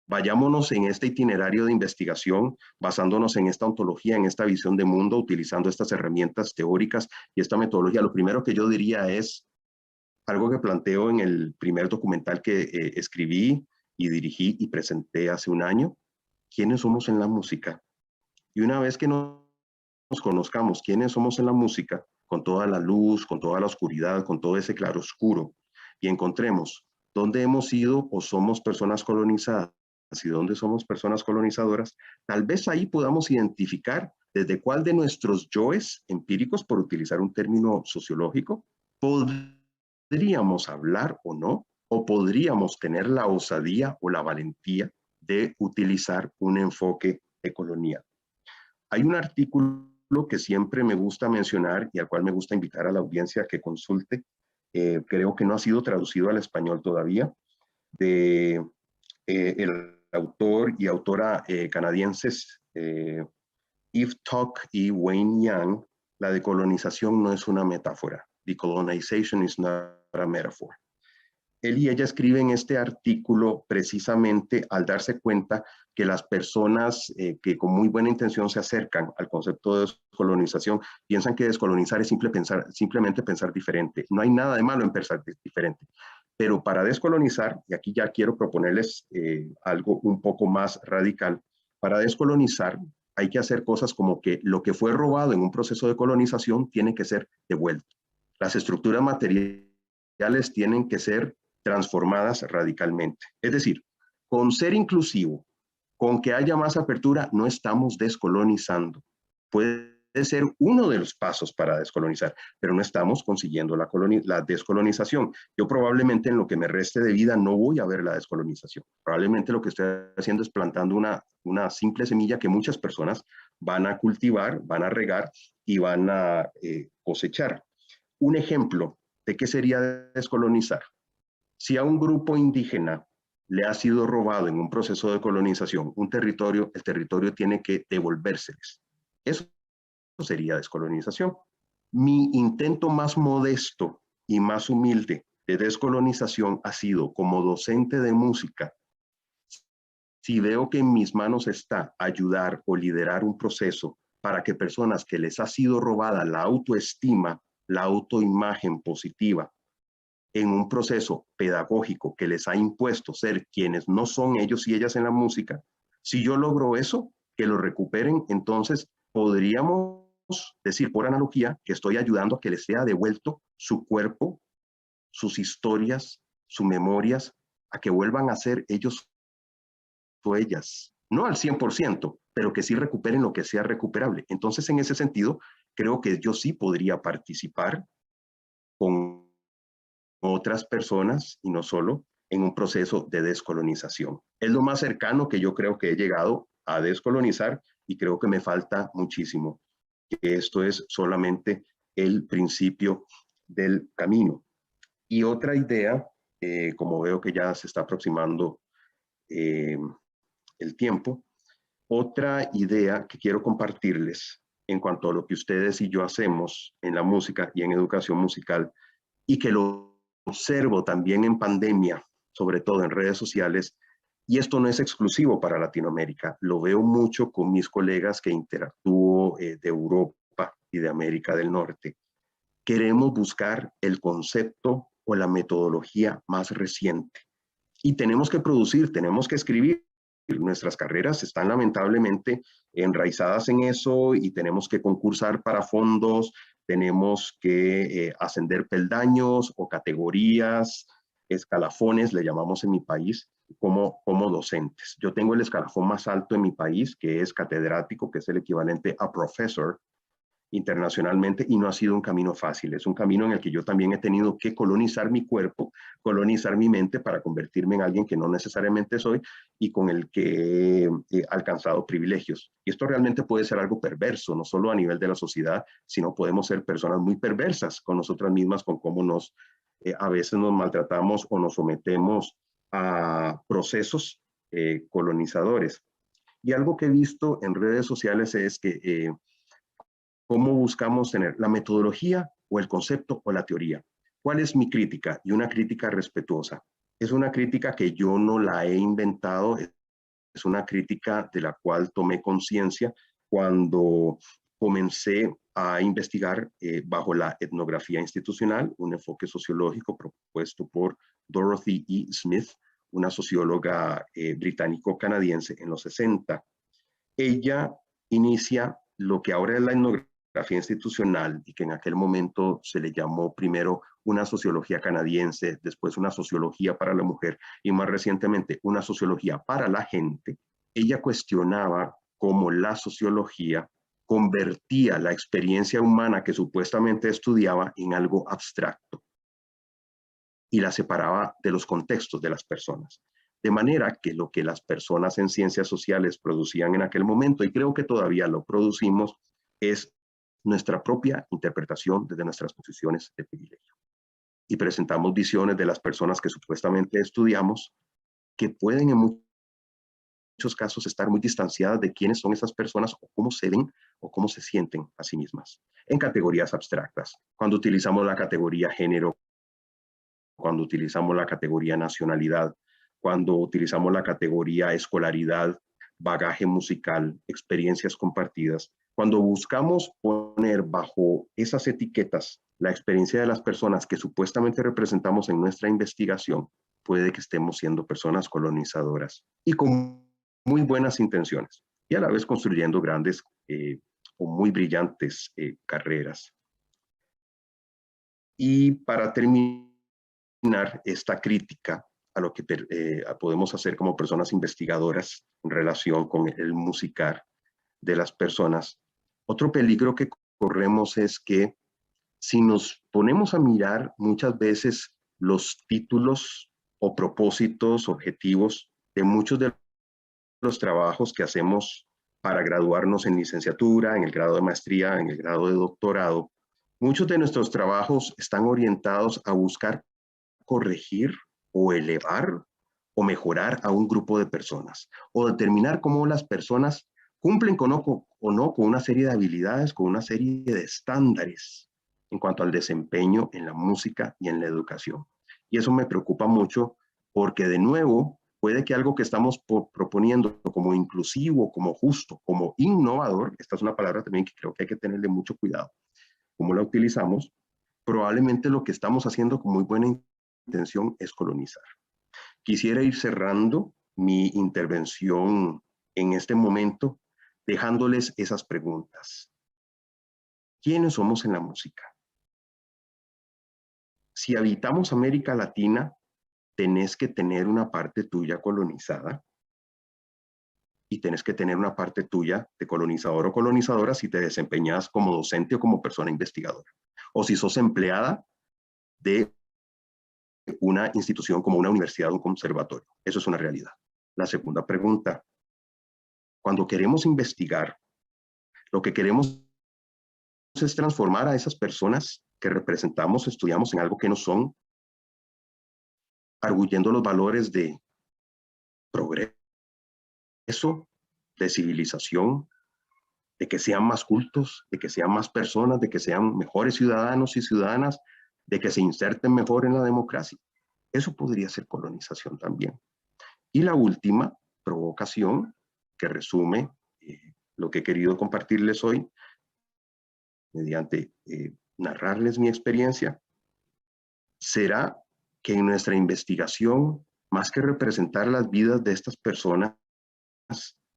vayámonos en este itinerario de investigación, basándonos en esta ontología, en esta visión de mundo, utilizando estas herramientas teóricas y esta metodología. Lo primero que yo diría es algo que planteo en el primer documental que escribí y dirigí y presenté hace un año: ¿quiénes somos en la música? Y una vez que nos conozcamos quiénes somos en la música, con toda la luz, con toda la oscuridad, con todo ese claroscuro, y encontremos dónde hemos sido o somos personas colonizadas y dónde somos personas colonizadoras, tal vez ahí podamos identificar desde cuál de nuestros yoes empíricos, por utilizar un término sociológico, podríamos hablar o no, o podríamos tener la osadía o la valentía de utilizar un enfoque decolonial. Hay un artículo que siempre me gusta mencionar y al cual me gusta invitar a la audiencia a que consulte, creo que no ha sido traducido al español todavía, de el autor y autora canadienses Eve Tuck y Wayne Yang. La decolonización no es una metáfora. Decolonization is not a metaphor. Él y ella escriben este artículo precisamente al darse cuenta que las personas que con muy buena intención se acercan al concepto de descolonización piensan que descolonizar es simplemente pensar diferente. No hay nada de malo en pensar diferente. Pero para descolonizar, y aquí ya quiero proponerles algo un poco más radical, para descolonizar hay que hacer cosas como que lo que fue robado en un proceso de colonización tiene que ser devuelto. Las estructuras materiales tienen que ser transformadas radicalmente. Es decir, con ser inclusivo, con que haya más apertura, no estamos descolonizando. Puede ser uno de los pasos para descolonizar, pero no estamos consiguiendo la descolonización. Yo probablemente en lo que me reste de vida no voy a ver la descolonización. Probablemente lo que estoy haciendo es plantando una simple semilla que muchas personas van a cultivar, van a regar y van a cosechar. Un ejemplo de qué sería descolonizar. Si a un grupo indígena le ha sido robado en un proceso de colonización un territorio, el territorio tiene que devolvérseles. Eso sería descolonización. Mi intento más modesto y más humilde de descolonización ha sido, como docente de música, si veo que en mis manos está ayudar o liderar un proceso para que personas que les ha sido robada la autoestima, la autoimagen positiva, en un proceso pedagógico que les ha impuesto ser quienes no son ellos y ellas en la música, si yo logro eso, que lo recuperen, entonces podríamos decir por analogía que estoy ayudando a que les sea devuelto su cuerpo, sus historias, sus memorias, a que vuelvan a ser ellos o ellas, no al 100%, pero que sí recuperen lo que sea recuperable. Entonces, en ese sentido, creo que yo sí podría participar con otras personas y no solo en un proceso de descolonización. Es lo más cercano que yo creo que he llegado a descolonizar y creo que me falta muchísimo. Que esto es solamente el principio del camino. Y otra idea, como veo que ya se está aproximando el tiempo, otra idea que quiero compartirles en cuanto a lo que ustedes y yo hacemos en la música y en educación musical, y que lo observo también en pandemia, sobre todo en redes sociales, y esto no es exclusivo para Latinoamérica, lo veo mucho con mis colegas que interactúo de Europa y de América del Norte. Queremos buscar el concepto o la metodología más reciente. Y tenemos que producir, tenemos que escribir. Nuestras carreras están lamentablemente enraizadas en eso y tenemos que concursar para fondos, tenemos que ascender peldaños o categorías, escalafones, le llamamos en mi país, como docentes. Yo tengo el escalafón más alto en mi país, que es catedrático, que es el equivalente a profesor internacionalmente, y no ha sido un camino fácil. Es un camino en el que yo también he tenido que colonizar mi cuerpo, colonizar mi mente para convertirme en alguien que no necesariamente soy y con el que he alcanzado privilegios. Y esto realmente puede ser algo perverso, no solo a nivel de la sociedad, sino podemos ser personas muy perversas con nosotras mismas, con cómo a veces nos maltratamos o nos sometemos a procesos colonizadores. Y algo que he visto en redes sociales es que ¿cómo buscamos tener la metodología o el concepto o la teoría? ¿Cuál es mi crítica? Y una crítica respetuosa. Es una crítica que yo no la he inventado, es una crítica de la cual tomé conciencia cuando comencé a investigar bajo la etnografía institucional, un enfoque sociológico propuesto por Dorothy E. Smith, una socióloga británico-canadiense en los 60. Ella inicia lo que ahora es la etnografía institucional y que en aquel momento se le llamó primero una sociología canadiense, después una sociología para la mujer y más recientemente una sociología para la gente. Ella cuestionaba cómo la sociología convertía la experiencia humana que supuestamente estudiaba en algo abstracto y la separaba de los contextos de las personas. De manera que lo que las personas en ciencias sociales producían en aquel momento, y creo que todavía lo producimos, es nuestra propia interpretación desde nuestras posiciones de privilegio. Y presentamos visiones de las personas que supuestamente estudiamos que pueden en muchos casos estar muy distanciadas de quiénes son esas personas o cómo se ven o cómo se sienten a sí mismas en categorías abstractas. Cuando utilizamos la categoría género, cuando utilizamos la categoría nacionalidad, cuando utilizamos la categoría escolaridad, bagaje musical, experiencias compartidas, cuando buscamos poner bajo esas etiquetas la experiencia de las personas que supuestamente representamos en nuestra investigación, puede que estemos siendo personas colonizadoras y con muy buenas intenciones y a la vez construyendo grandes o muy brillantes carreras. Y para terminar esta crítica a lo que podemos hacer como personas investigadoras en relación con el musicar de las personas, otro peligro que corremos es que si nos ponemos a mirar muchas veces los títulos o propósitos, objetivos de muchos de los trabajos que hacemos para graduarnos en licenciatura, en el grado de maestría, en el grado de doctorado, muchos de nuestros trabajos están orientados a buscar corregir o elevar o mejorar a un grupo de personas o determinar cómo las personas cumplen o no con una serie de habilidades, con una serie de estándares en cuanto al desempeño en la música y en la educación. Y eso me preocupa mucho porque de nuevo puede que algo que estamos proponiendo como inclusivo, como justo, como innovador, esta es una palabra también que creo que hay que tenerle mucho cuidado, cómo la utilizamos, probablemente lo que estamos haciendo con muy buena intención es colonizar. Quisiera ir cerrando mi intervención en este momento dejándoles esas preguntas. ¿Quiénes somos en la música? Si habitamos América Latina, ¿tenés que tener una parte tuya colonizada? y tenés que tener una parte tuya de colonizador o colonizadora si te desempeñas como docente o como persona investigadora. O si sos empleada de una institución como una universidad o un conservatorio. Eso es una realidad. La segunda pregunta. Cuando queremos investigar, lo que queremos es transformar a esas personas que representamos, estudiamos en algo que no son, arguyendo los valores de progreso, de civilización, de que sean más cultos, de que sean más personas, de que sean mejores ciudadanos y ciudadanas, de que se inserten mejor en la democracia. Eso podría ser colonización también. Y la última provocación, que resume lo que he querido compartirles hoy, mediante narrarles mi experiencia, será que en nuestra investigación, más que representar las vidas de estas personas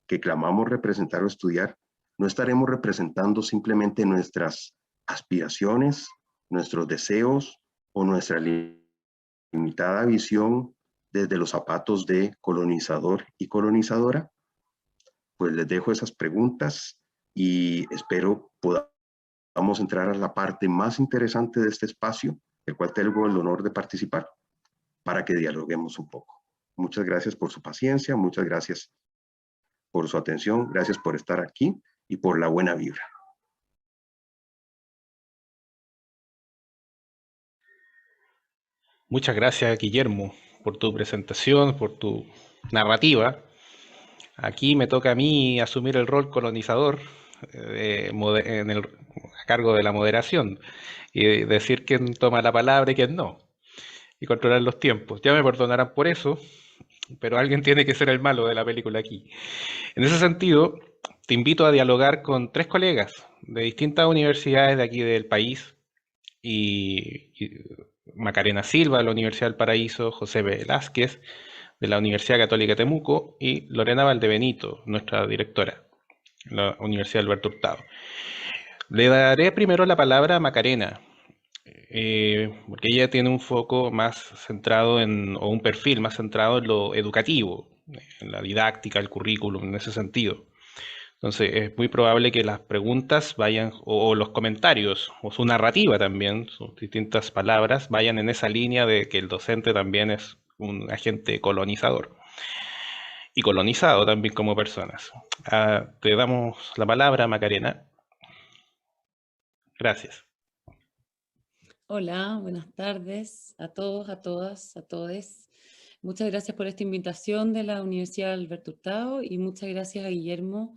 que clamamos representar o estudiar, no estaremos representando simplemente nuestras aspiraciones, nuestros deseos o nuestra limitada visión desde los zapatos de colonizador y colonizadora. Pues les dejo esas preguntas y espero podamos entrar a la parte más interesante de este espacio, del cual tengo el honor de participar, para que dialoguemos un poco. Muchas gracias por su paciencia, muchas gracias por su atención, gracias por estar aquí y por la buena vibra. Muchas gracias, Guillermo, por tu presentación, por tu narrativa. Aquí me toca a mí asumir el rol colonizador a cargo de la moderación y decir quién toma la palabra y quién no, y controlar los tiempos. Ya me perdonarán por eso, pero alguien tiene que ser el malo de la película aquí. En ese sentido, te invito a dialogar con 3 colegas de distintas universidades de aquí del país, y Macarena Silva de la Universidad del Paraíso, José Velázquez de la Universidad Católica de Temuco y Lorena Valdebenito, nuestra directora de la Universidad Alberto Hurtado. Le daré primero la palabra a Macarena, porque ella tiene un foco más centrado o un perfil más centrado en lo educativo, en la didáctica, el currículum, en ese sentido. Entonces es muy probable que las preguntas vayan, o los comentarios, o su narrativa también, sus distintas palabras, vayan en esa línea de que el docente también es un agente colonizador. Y colonizado también como personas. Te damos la palabra, Macarena. Gracias. Hola, buenas tardes a todos, a todas, a todes. Muchas gracias por esta invitación de la Universidad Alberto Hurtado y muchas gracias a Guillermo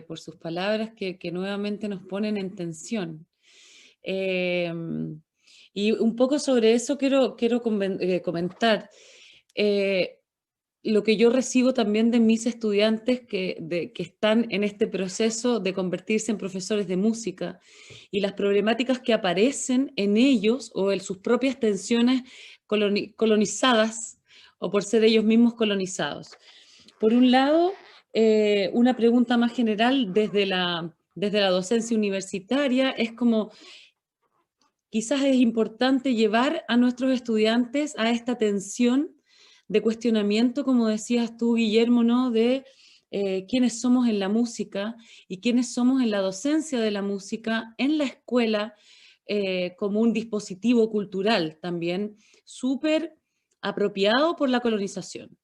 por sus palabras que nuevamente nos ponen en tensión. Y un poco sobre eso quiero comentar. Lo que yo recibo también de mis estudiantes que están en este proceso de convertirse en profesores de música y las problemáticas que aparecen en ellos o en sus propias tensiones colonizadas o por ser ellos mismos colonizados. Por un lado, una pregunta más general desde la docencia universitaria es como, quizás es importante llevar a nuestros estudiantes a esta tensión de cuestionamiento, como decías tú, Guillermo, ¿no? De quiénes somos en la música y quiénes somos en la docencia de la música, en la escuela, como un dispositivo cultural también súper apropiado por la colonización.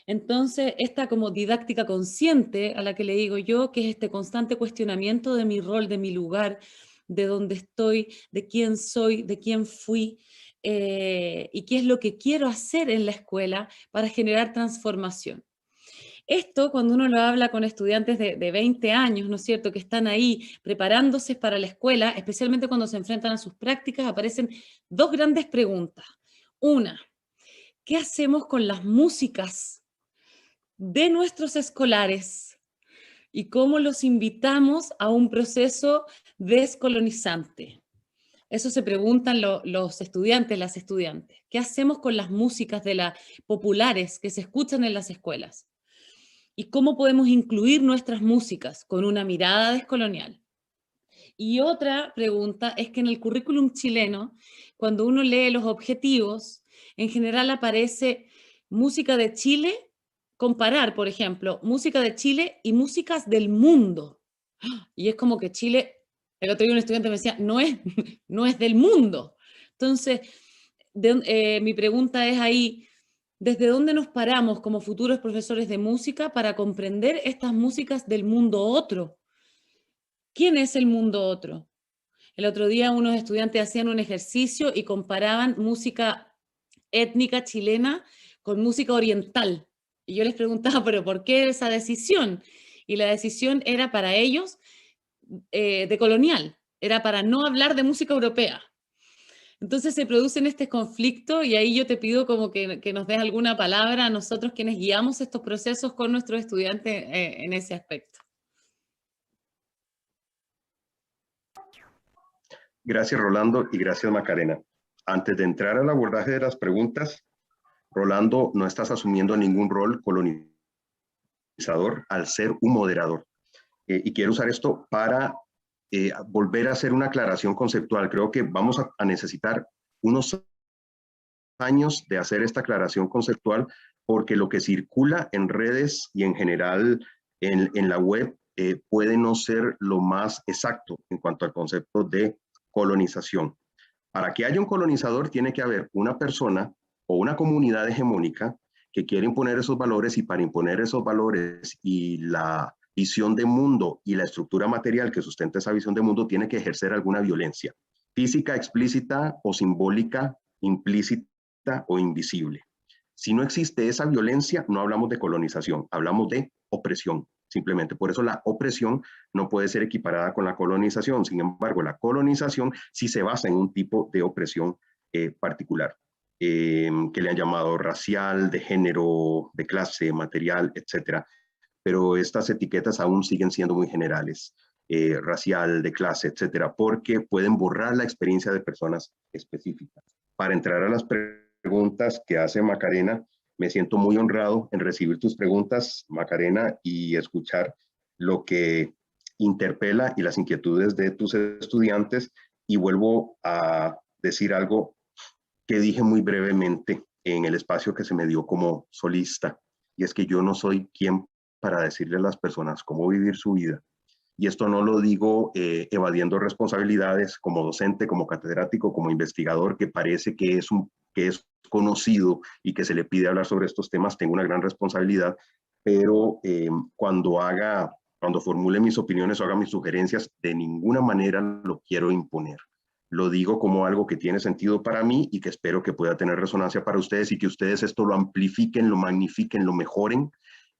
Entonces, esta como didáctica consciente a la que le digo yo, que es este constante cuestionamiento de mi rol, de mi lugar, de dónde estoy, de quién soy, de quién fui, y qué es lo que quiero hacer en la escuela para generar transformación. Esto, cuando uno lo habla con estudiantes de 20 años, ¿no es cierto?, que están ahí preparándose para la escuela, especialmente cuando se enfrentan a sus prácticas, aparecen 2 grandes preguntas. Una, ¿qué hacemos con las músicas de nuestros escolares y cómo los invitamos a un proceso descolonizante? Eso se preguntan los estudiantes, las estudiantes. ¿Qué hacemos con las músicas populares que se escuchan en las escuelas? ¿Y cómo podemos incluir nuestras músicas con una mirada descolonial? Y otra pregunta es que en el currículum chileno, cuando uno lee los objetivos, en general aparece música de Chile comparar, por ejemplo, música de Chile y músicas del mundo. Y es como que Chile, el otro día un estudiante me decía, no es, no es del mundo. Entonces, mi pregunta es ahí, ¿desde dónde nos paramos como futuros profesores de música para comprender estas músicas del mundo otro? ¿Quién es el mundo otro? El otro día unos estudiantes hacían un ejercicio y comparaban música étnica chilena con música oriental. Y yo les preguntaba, ¿pero por qué esa decisión? Y la decisión era para ellos de colonial, era para no hablar de música europea. Entonces se produce en este conflicto y ahí yo te pido como que nos des alguna palabra a nosotros quienes guiamos estos procesos con nuestros estudiantes en ese aspecto. Gracias, Rolando, y gracias, Macarena. Antes de entrar al abordaje de las preguntas, Rolando, no estás asumiendo ningún rol colonizador al ser un moderador. Y quiero usar esto para volver a hacer una aclaración conceptual. Creo que vamos a necesitar unos años de hacer esta aclaración conceptual, porque lo que circula en redes y en general en la web puede no ser lo más exacto en cuanto al concepto de colonización. Para que haya un colonizador tiene que haber una persona o una comunidad hegemónica que quiere imponer esos valores, y para imponer esos valores y la visión de mundo y la estructura material que sustenta esa visión de mundo tiene que ejercer alguna violencia, física explícita o simbólica, implícita o invisible. Si no existe esa violencia, no hablamos de colonización, hablamos de opresión, simplemente. Por eso la opresión no puede ser equiparada con la colonización. Sin embargo, la colonización sí se basa en un tipo de opresión particular, que le han llamado racial, de género, de clase, material, etcétera. Pero estas etiquetas aún siguen siendo muy generales, racial, de clase, etcétera, porque pueden borrar la experiencia de personas específicas. Para entrar a las preguntas que hace Macarena, me siento muy honrado en recibir tus preguntas, Macarena, y escuchar lo que interpela y las inquietudes de tus estudiantes. Y vuelvo a decir algo que dije muy brevemente en el espacio que se me dio como solista, y es que yo no soy quien para decirle a las personas cómo vivir su vida. Y esto no lo digo evadiendo responsabilidades como docente, como catedrático, como investigador, que parece que es conocido y que se le pide hablar sobre estos temas. Tengo una gran responsabilidad, pero cuando formule mis opiniones o haga mis sugerencias, de ninguna manera lo quiero imponer. Lo digo como algo que tiene sentido para mí y que espero que pueda tener resonancia para ustedes, y que ustedes esto lo amplifiquen, lo magnifiquen, lo mejoren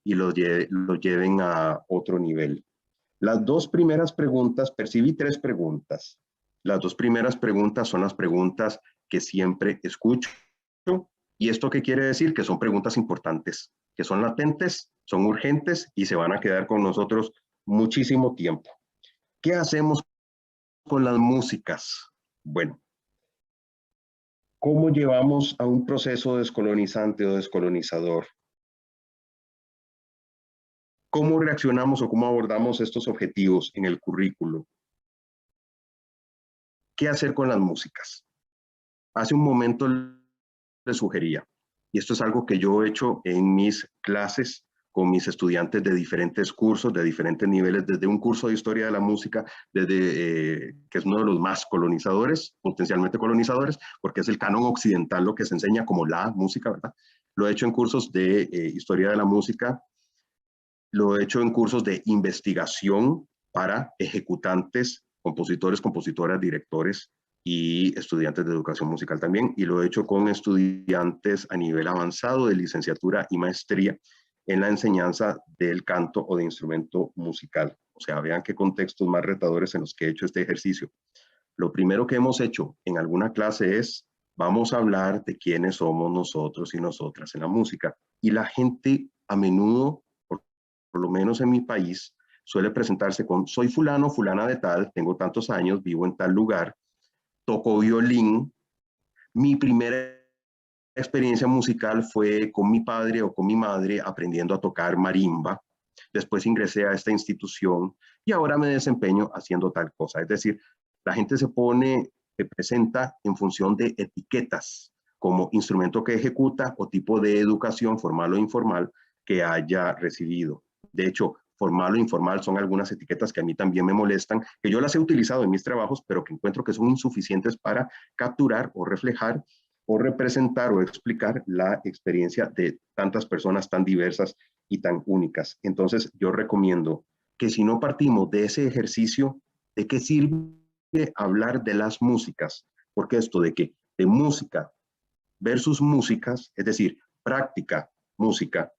y lo lleven a otro nivel. Las dos primeras preguntas, percibí tres preguntas. Las dos primeras preguntas son las preguntas que siempre escucho. ¿Y esto qué quiere decir? Que son preguntas importantes, que son latentes, son urgentes y se van a quedar con nosotros muchísimo tiempo. ¿Qué hacemos con las músicas? Bueno, ¿cómo llevamos a un proceso descolonizante o descolonizador? ¿Cómo reaccionamos o cómo abordamos estos objetivos en el currículo? ¿Qué hacer con las músicas? Hace un momento les sugería, y esto es algo que yo he hecho en mis clases con mis estudiantes de diferentes cursos, de diferentes niveles, desde un curso de historia de la música, que es uno de los más colonizadores, potencialmente colonizadores, porque es el canon occidental lo que se enseña como la música, ¿verdad? Lo he hecho en cursos de historia de la música, lo he hecho en cursos de investigación para ejecutantes, compositores, compositoras, directores y estudiantes de educación musical también, y lo he hecho con estudiantes a nivel avanzado de licenciatura y maestría en la enseñanza del canto o de instrumento musical. O sea, vean qué contextos más retadores en los que he hecho este ejercicio. Lo primero que hemos hecho en alguna clase es, vamos a hablar de quiénes somos nosotros y nosotras en la música. Y la gente a menudo, por lo menos en mi país, suele presentarse con, soy fulano, fulana de tal, tengo tantos años, vivo en tal lugar, toco violín. Mi primera experiencia musical fue con mi padre o con mi madre aprendiendo a tocar marimba. Después ingresé a esta institución y ahora me desempeño haciendo tal cosa. Es decir, la gente se presenta en función de etiquetas, como instrumento que ejecuta o tipo de educación formal o informal que haya recibido. De hecho, formal o informal son algunas etiquetas que a mí también me molestan, que yo las he utilizado en mis trabajos, pero que encuentro que son insuficientes para capturar o reflejar o representar o explicar la experiencia de tantas personas tan diversas y tan únicas. Entonces, yo recomiendo que si no partimos de ese ejercicio, ¿de qué sirve hablar de las músicas? Porque esto de que de música versus músicas, es decir, práctica, música,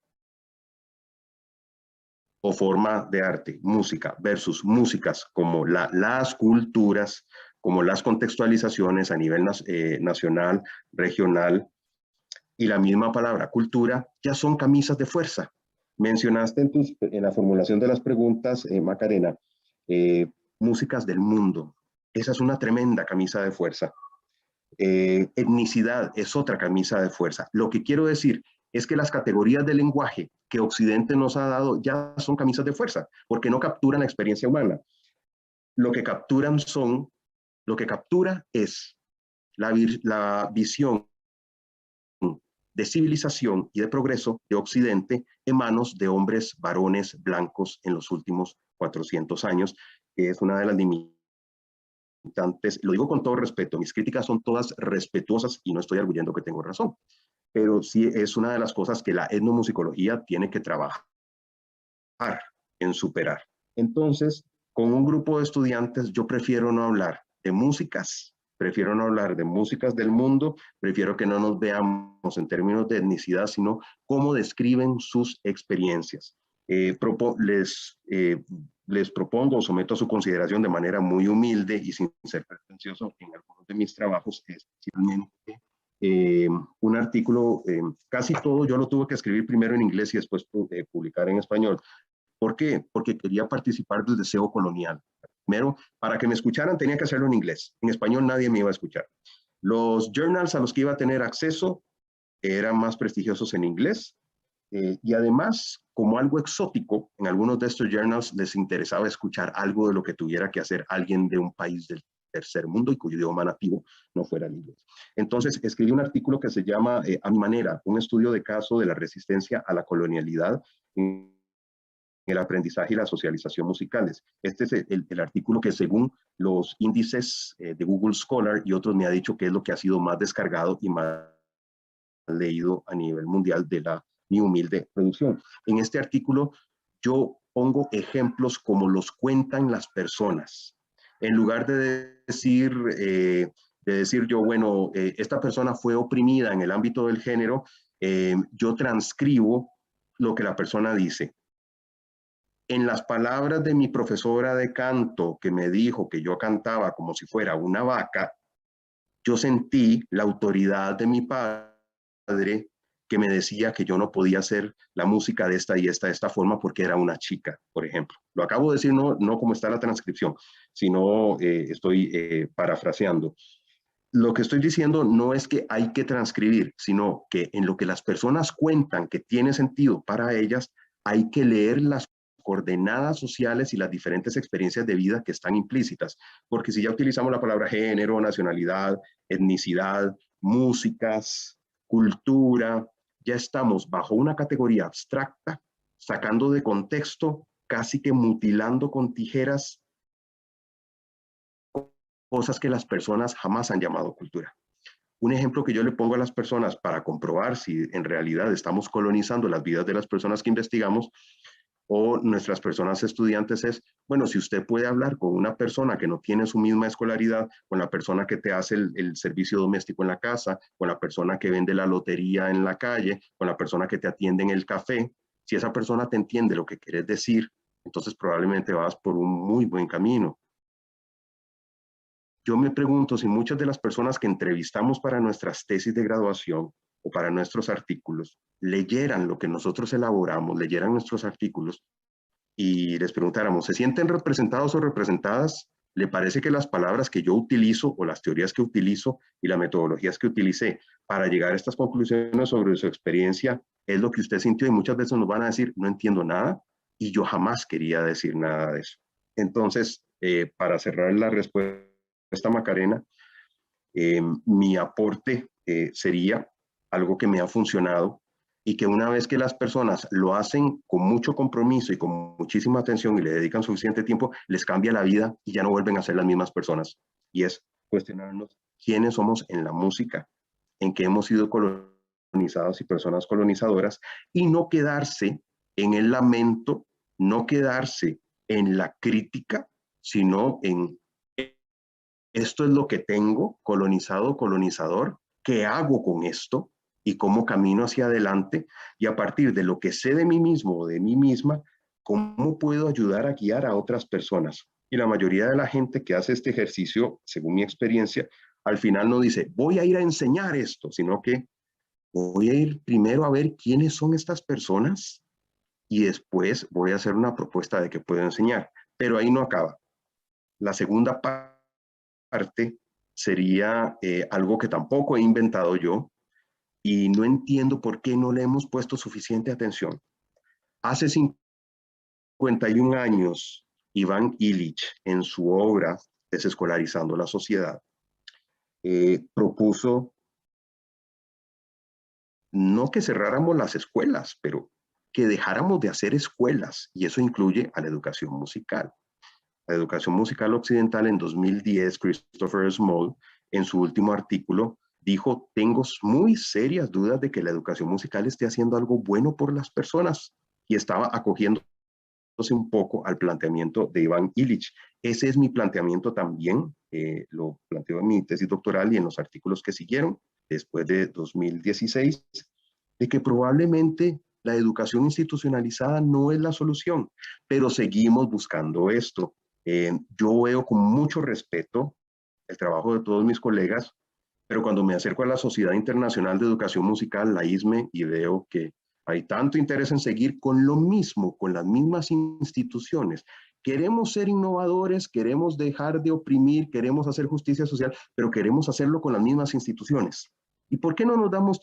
o forma de arte, música, versus músicas como las culturas, como las contextualizaciones a nivel nacional, regional, y la misma palabra cultura, ya son camisas de fuerza. Mencionaste en la formulación de las preguntas, Macarena, músicas del mundo. Esa es una tremenda camisa de fuerza. Etnicidad es otra camisa de fuerza. Lo que quiero decir es que las categorías de lenguaje que Occidente nos ha dado ya son camisas de fuerza, porque no capturan la experiencia humana. Lo que captura es la visión de civilización y de progreso de Occidente en manos de hombres varones blancos en los últimos 400 años, que es una de las limitantes. Lo digo con todo respeto, mis críticas son todas respetuosas y no estoy arguyendo que tengo razón, pero sí es una de las cosas que la etnomusicología tiene que trabajar en superar. Entonces, con un grupo de estudiantes, yo prefiero no hablar de músicas, prefiero no hablar de músicas del mundo, prefiero que no nos veamos en términos de etnicidad, sino cómo describen sus experiencias. Les propongo o someto a su consideración de manera muy humilde y sin ser pretencioso en algunos de mis trabajos, especialmente un artículo, casi todo yo lo tuve que escribir primero en inglés y después publicar en español. ¿Por qué? Porque quería participar del deseo colonial. Primero, para que me escucharan tenía que hacerlo en inglés. En español nadie me iba a escuchar. Los journals a los que iba a tener acceso eran más prestigiosos en inglés. Y además, como algo exótico, en algunos de estos journals les interesaba escuchar algo de lo que tuviera que hacer alguien de un país del tercer mundo y cuyo idioma nativo no fuera el inglés. Entonces, escribí un artículo que se llama A mi manera, un estudio de caso de la resistencia a la colonialidad en el aprendizaje y la socialización musicales. Este es el artículo que según los índices de Google Scholar y otros me ha dicho que es lo que ha sido más descargado y más leído a nivel mundial de mi humilde producción. En este artículo yo pongo ejemplos como los cuentan las personas. En lugar de decir yo, bueno, esta persona fue oprimida en el ámbito del género, yo transcribo lo que la persona dice. En las palabras de mi profesora de canto que me dijo que yo cantaba como si fuera una vaca, yo sentí la autoridad de mi padre que me decía que yo no podía hacer la música de esta forma porque era una chica, por ejemplo. Lo acabo de decir no como está la transcripción, sino estoy parafraseando. Lo que estoy diciendo no es que hay que transcribir, sino que en lo que las personas cuentan que tiene sentido para ellas, hay que leer las coordenadas sociales y las diferentes experiencias de vida que están implícitas. Porque si ya utilizamos la palabra género, nacionalidad, etnicidad, músicas, cultura, ya estamos bajo una categoría abstracta, sacando de contexto, casi que mutilando con tijeras cosas que las personas jamás han llamado cultura. Un ejemplo que yo le pongo a las personas para comprobar si en realidad estamos colonizando las vidas de las personas que investigamos o nuestras personas estudiantes es, bueno, si usted puede hablar con una persona que no tiene su misma escolaridad, con la persona que te hace el servicio doméstico en la casa, con la persona que vende la lotería en la calle, con la persona que te atiende en el café, si esa persona te entiende lo que quieres decir, entonces probablemente vas por un muy buen camino. Yo me pregunto si muchas de las personas que entrevistamos para nuestras tesis de graduación o para nuestros artículos leyeran lo que nosotros elaboramos, leyeran nuestros artículos y les preguntáramos, ¿se sienten representados o representadas? ¿Le parece que las palabras que yo utilizo o las teorías que utilizo y las metodologías que utilicé para llegar a estas conclusiones sobre su experiencia es lo que usted sintió? Y muchas veces nos van a decir, no entiendo nada y yo jamás quería decir nada de eso. Entonces, para cerrar la respuesta, Macarena, mi aporte sería algo que me ha funcionado y que una vez que las personas lo hacen con mucho compromiso y con muchísima atención y le dedican suficiente tiempo, les cambia la vida y ya no vuelven a ser las mismas personas. Y es cuestionarnos quiénes somos en la música, en qué hemos sido colonizados y personas colonizadoras, y no quedarse en el lamento, no quedarse en la crítica, sino en esto es lo que tengo, colonizado, colonizador, ¿qué hago con esto? Y cómo camino hacia adelante, y a partir de lo que sé de mí mismo o de mí misma, ¿cómo puedo ayudar a guiar a otras personas? Y la mayoría de la gente que hace este ejercicio, según mi experiencia, al final no dice, voy a ir a enseñar esto, sino que voy a ir primero a ver quiénes son estas personas y después voy a hacer una propuesta de qué puedo enseñar. Pero ahí no acaba. La segunda parte sería algo que tampoco he inventado yo y no entiendo por qué no le hemos puesto suficiente atención. Hace 51 años, Iván Illich, en su obra Desescolarizando la Sociedad, propuso no que cerráramos las escuelas, pero que dejáramos de hacer escuelas, y eso incluye a la educación musical. La educación musical occidental en 2010, Christopher Small, en su último artículo, dijo, tengo muy serias dudas de que la educación musical esté haciendo algo bueno por las personas, y estaba acogiéndose un poco al planteamiento de Iván Illich. Ese es mi planteamiento también, lo planteo en mi tesis doctoral y en los artículos que siguieron después de 2016, de que probablemente la educación institucionalizada no es la solución, pero seguimos buscando esto. Yo veo con mucho respeto el trabajo de todos mis colegas, pero cuando me acerco a la Sociedad Internacional de Educación Musical, la ISME, y veo que hay tanto interés en seguir con lo mismo, con las mismas instituciones. Queremos ser innovadores, queremos dejar de oprimir, queremos hacer justicia social, pero queremos hacerlo con las mismas instituciones. ¿Y por qué no nos damos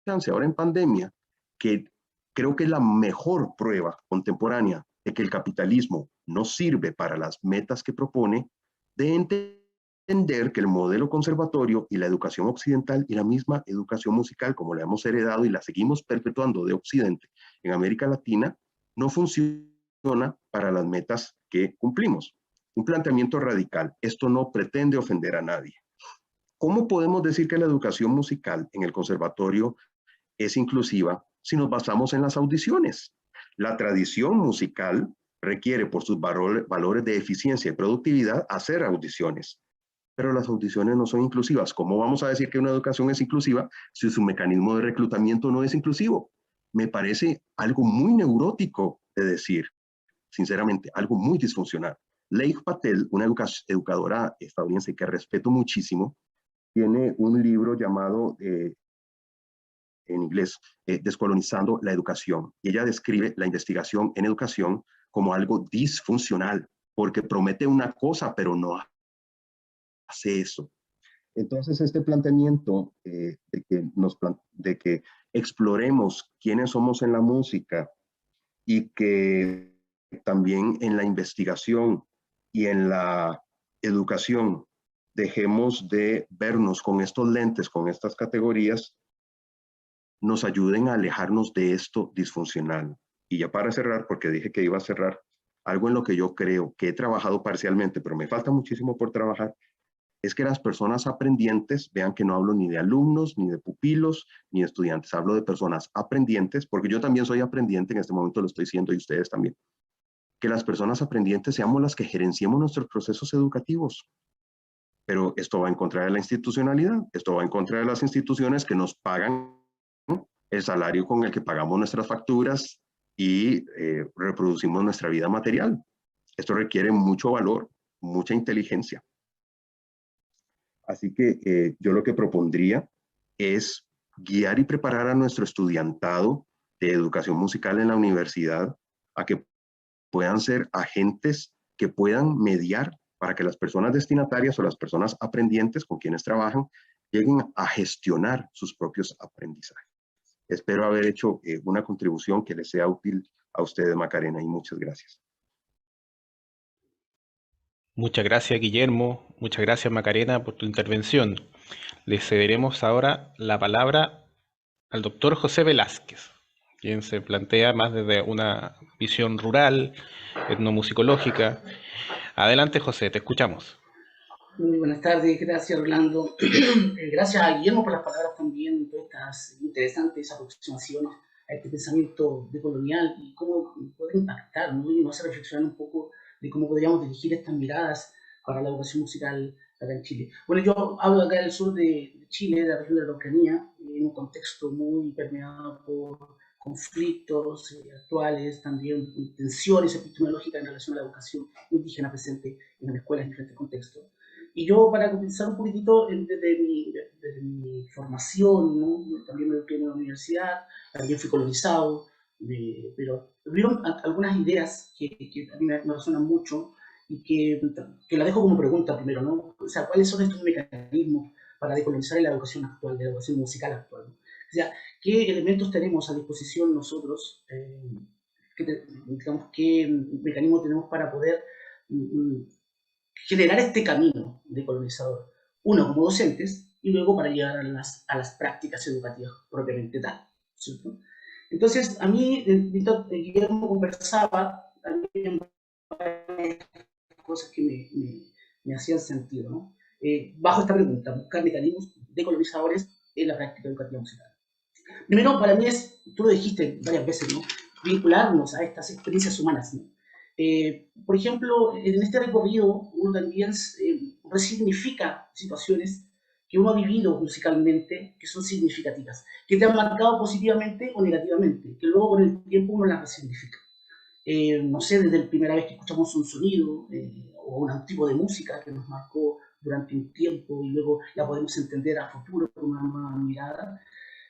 chance ahora en pandemia, que creo que es la mejor prueba contemporánea de que el capitalismo no sirve para las metas que propone, de entender que el modelo conservatorio y la educación occidental y la misma educación musical, como la hemos heredado y la seguimos perpetuando de Occidente en América Latina, no funciona para las metas que cumplimos? Un planteamiento radical. Esto no pretende ofender a nadie. ¿Cómo podemos decir que la educación musical en el conservatorio es inclusiva si nos basamos en las audiciones? La tradición musical requiere por sus valores de eficiencia y productividad hacer audiciones, pero las audiciones no son inclusivas. ¿Cómo vamos a decir que una educación es inclusiva si su mecanismo de reclutamiento no es inclusivo? Me parece algo muy neurótico de decir, sinceramente, algo muy disfuncional. Leigh Patel, una educadora estadounidense que respeto muchísimo, tiene un libro llamado en inglés, Descolonizando la Educación. Y ella describe la investigación en educación como algo disfuncional, porque promete una cosa, pero no hace eso. Entonces, este planteamiento de que exploremos quiénes somos en la música y que también en la investigación y en la educación dejemos de vernos con estos lentes, con estas categorías, nos ayuden a alejarnos de esto disfuncional. Y ya para cerrar, porque dije que iba a cerrar, algo en lo que yo creo que he trabajado parcialmente, pero me falta muchísimo por trabajar, es que las personas aprendientes, vean que no hablo ni de alumnos, ni de pupilos, ni de estudiantes, hablo de personas aprendientes, porque yo también soy aprendiente, en este momento lo estoy siendo y ustedes también, que las personas aprendientes seamos las que gerenciemos nuestros procesos educativos. Pero esto va en contra de la institucionalidad, esto va en contra de las instituciones que nos pagan el salario con el que pagamos nuestras facturas y reproducimos nuestra vida material. Esto requiere mucho valor, mucha inteligencia. Así que yo lo que propondría es guiar y preparar a nuestro estudiantado de educación musical en la universidad a que puedan ser agentes que puedan mediar para que las personas destinatarias o las personas aprendientes con quienes trabajan lleguen a gestionar sus propios aprendizajes. Espero haber hecho una contribución que les sea útil a ustedes, Macarena, y muchas gracias. Muchas gracias, Guillermo. Muchas gracias, Macarena, por tu intervención. Le cederemos ahora la palabra al doctor José Velázquez, quien se plantea más desde una visión rural, etnomusicológica. Adelante, José, te escuchamos. Muy buenas tardes, gracias Orlando. Gracias a Guillermo por las palabras también, todas estas interesantes aproximaciones a este pensamiento decolonial y cómo puede impactar, ¿no? Y nos hace reflexionar un poco de cómo podríamos dirigir estas miradas para la educación musical acá en Chile. Bueno, yo hablo acá del sur de Chile, de la región de la Araucanía, en un contexto muy permeado por conflictos actuales, también tensiones epistemológicas en relación a la educación indígena presente en las escuelas en diferentes contextos. Y yo, para comenzar un poquitito desde mi formación, ¿no? También me eduqué en la universidad, también fui colonizado, pero hubieron algunas ideas que a mí me resuenan mucho y que la dejo como pregunta primero, ¿no? O sea, ¿cuáles son estos mecanismos para decolonizar la educación actual, la educación musical actual, ¿no? O sea, ¿qué elementos tenemos a disposición nosotros? Digamos, ¿qué mecanismos tenemos para poder generar este camino decolonizador? Uno, como docentes, y luego para llegar a las prácticas educativas propiamente tal, ¿cierto? Entonces, a mí, Guillermo conversaba también cosas que me hacían sentido, ¿no? Bajo esta pregunta, buscar mecanismos decolonizadores en la práctica educativa musical. Primero, para mí es, tú lo dijiste varias veces, ¿no? Vincularnos a estas experiencias humanas, ¿no? Por ejemplo, en este recorrido uno también resignifica situaciones que uno ha vivido musicalmente, que son significativas, que te han marcado positivamente o negativamente, que luego con el tiempo uno las resignifica. No sé, desde la primera vez que escuchamos un sonido o un tipo de música que nos marcó durante un tiempo y luego la podemos entender a futuro con una nueva mirada.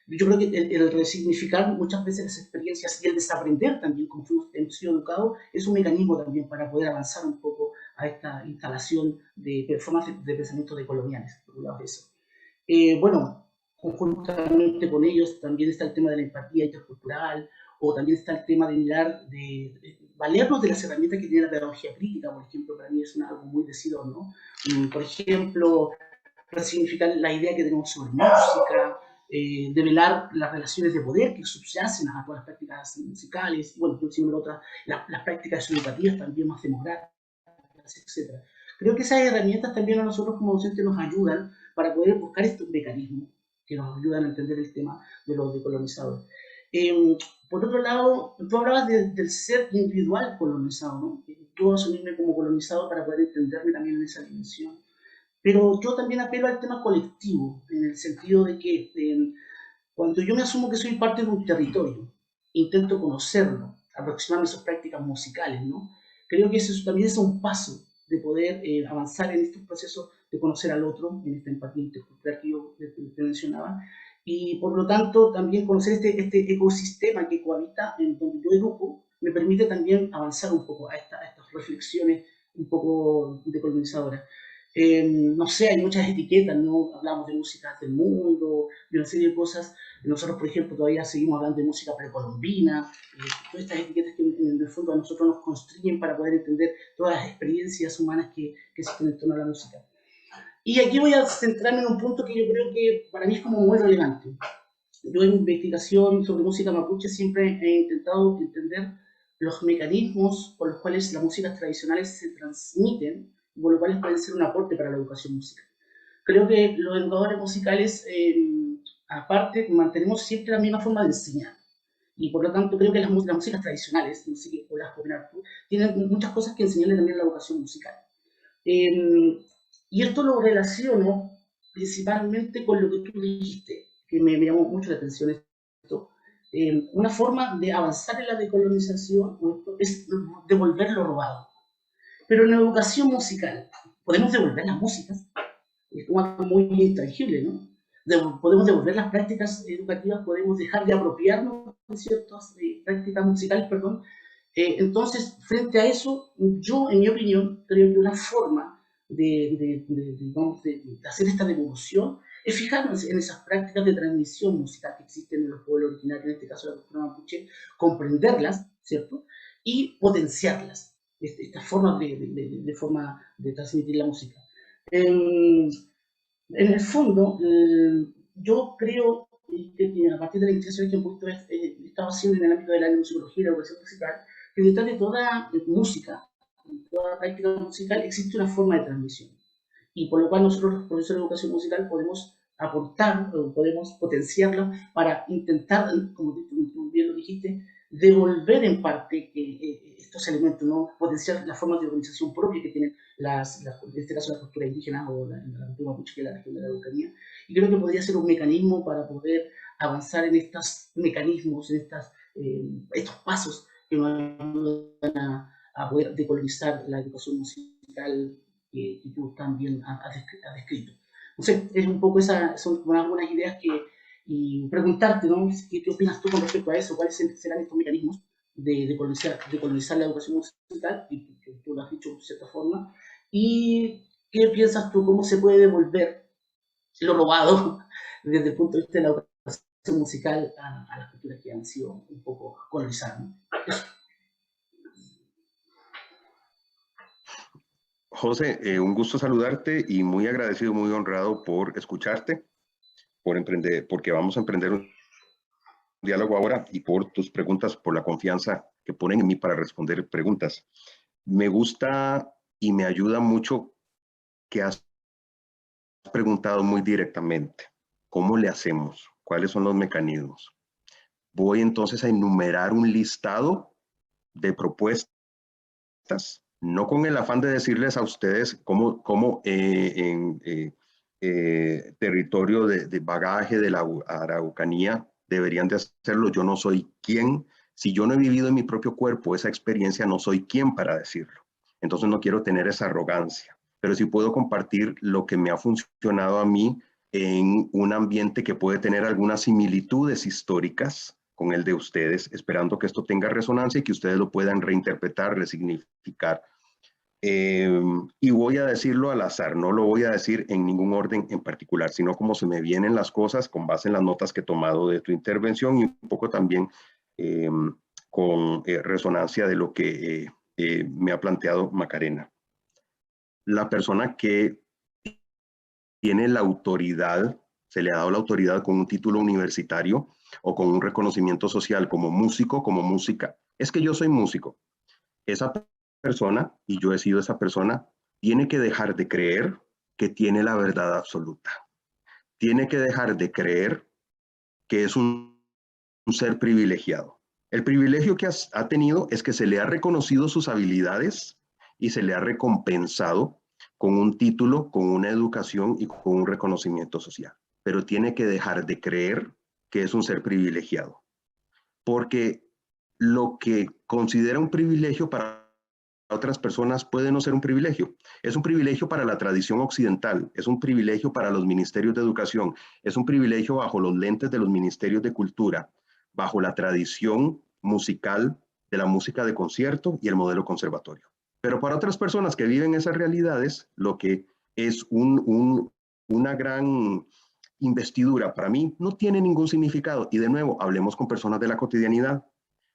Yo creo que el resignificar muchas veces las experiencias y el desaprender también, como hemos sido educados, es un mecanismo también para poder avanzar un poco a esta instalación de formas de pensamiento decoloniales, por un lado eso. Bueno, conjuntamente con ellos también está el tema de la empatía intercultural, o también está el tema de mirar, de valernos de las herramientas que tiene la pedagogía crítica, por ejemplo, para mí es algo muy decidor, ¿no? Por ejemplo, resignificar la idea que tenemos sobre música, develar las relaciones de poder que subyacen a todas las prácticas musicales, y bueno, inclusive las prácticas educativas también más democráticas, etc. Creo que esas herramientas también a nosotros como docentes nos ayudan para poder buscar estos mecanismos que nos ayudan a entender el tema de los decolonizadores. Por otro lado, tú hablabas del ser individual colonizado, ¿no? Yo asumirme como colonizado para poder entenderme también en esa dimensión. Pero yo también apelo al tema colectivo, en el sentido de que cuando yo me asumo que soy parte de un territorio, intento conocerlo, aproximarme a sus prácticas musicales, ¿no? Creo que eso también es un paso de poder avanzar en estos procesos de conocer al otro, en esta empatía intercultural que yo te mencionaba, y por lo tanto también conocer este ecosistema que cohabita en donde yo educo, me permite también avanzar un poco a estas reflexiones un poco decolonizadoras. No sé, hay muchas etiquetas, ¿no? Hablamos de música del mundo, de una serie de cosas. Nosotros, por ejemplo, todavía seguimos hablando de música precolombina, todas estas etiquetas que en el fondo a nosotros nos constriñen para poder entender todas las experiencias humanas que existen en torno a la música. Y aquí voy a centrarme en un punto que yo creo que para mí es como muy relevante. Yo en mi investigación sobre música mapuche siempre he intentado entender los mecanismos por los cuales las músicas tradicionales se transmiten, por lo cuales pueden ser un aporte para la educación musical. Creo que los educadores musicales, aparte, mantenemos siempre la misma forma de enseñar. Y por lo tanto creo que las músicas tradicionales, música escolar, tienen muchas cosas que enseñarle también a la educación musical. Y esto lo relaciono principalmente con lo que tú dijiste, que me llamó mucho la atención esto. Una forma de avanzar en la decolonización es devolver lo robado. Pero en la educación musical, podemos devolver las músicas, es como algo muy intangible, ¿no? Podemos devolver las prácticas educativas, podemos dejar de apropiarnos de ciertas prácticas musicales, perdón. Entonces, frente a eso, yo, en mi opinión, creo que una forma de hacer esta devolución es fijarnos en esas prácticas de transmisión musical que existen en los pueblos originarios, en este caso la cultura mapuche, comprenderlas, ¿cierto? Y potenciarlas, estas formas de transmitir la música. En el fondo, yo creo que a partir de la investigación que un poquito estaba haciendo en el ámbito de la neuropsicología y la educación musical, que detrás de toda música, toda práctica musical, existe una forma de transmisión. Y por lo cual nosotros los profesores de educación musical podemos aportar, o podemos potenciarla para intentar, como tú bien lo dijiste, devolver en parte estos elementos, ¿no? Potenciar las formas de organización propia que tienen en este caso la cultura indígena o la cultura mapuche, que es la región de la Araucanía. Y creo que podría ser un mecanismo para poder avanzar en estos mecanismos, en estos pasos que nos ayudan a poder decolonizar la educación musical que tú también has descrito. No sé, es un poco son como algunas ideas y preguntarte, ¿no? ¿Qué opinas tú con respecto a eso? ¿Cuáles serán estos mecanismos de colonizar la educación musical? Y tú lo has dicho de cierta forma. ¿Y qué piensas tú? ¿Cómo se puede devolver lo robado desde el punto de vista de la educación musical a las culturas que han sido un poco colonizadas, ¿no? José, un gusto saludarte y muy agradecido, muy honrado por escucharte, porque vamos a emprender un diálogo ahora y por tus preguntas, por la confianza que ponen en mí para responder preguntas. Me gusta y me ayuda mucho que has preguntado muy directamente, ¿cómo le hacemos? ¿Cuáles son los mecanismos? Voy entonces a enumerar un listado de propuestas, no con el afán de decirles a ustedes cómo en territorio de bagaje de la Araucanía deberían de hacerlo. Yo no soy quien, si yo no he vivido en mi propio cuerpo esa experiencia, no soy quien para decirlo. Entonces no quiero tener esa arrogancia, pero sí puedo compartir lo que me ha funcionado a mí en un ambiente que puede tener algunas similitudes históricas con el de ustedes, esperando que esto tenga resonancia y que ustedes lo puedan reinterpretar, resignificar. Y voy a decirlo al azar, no lo voy a decir en ningún orden en particular, sino como se me vienen las cosas con base en las notas que he tomado de tu intervención y un poco también con resonancia de lo que me ha planteado Macarena. La persona que tiene la autoridad, se le ha dado la autoridad con un título universitario o con un reconocimiento social como músico, como música. Es que yo soy músico. Esa persona, y yo he sido esa persona, tiene que dejar de creer que tiene la verdad absoluta. Tiene que dejar de creer que es un ser privilegiado. El privilegio que ha tenido es que se le ha reconocido sus habilidades y se le ha recompensado con un título, con una educación y con un reconocimiento social. Pero tiene que dejar de creer que es un ser privilegiado. Porque lo que considera un privilegio para otras personas puede no ser un privilegio. Es un privilegio para la tradición occidental, es un privilegio para los ministerios de educación, es un privilegio bajo los lentes de los ministerios de cultura, bajo la tradición musical de la música de concierto y el modelo conservatorio. Pero para otras personas que viven esas realidades, lo que es una gran investidura para mí no tiene ningún significado. Y de nuevo, hablemos con personas de la cotidianidad.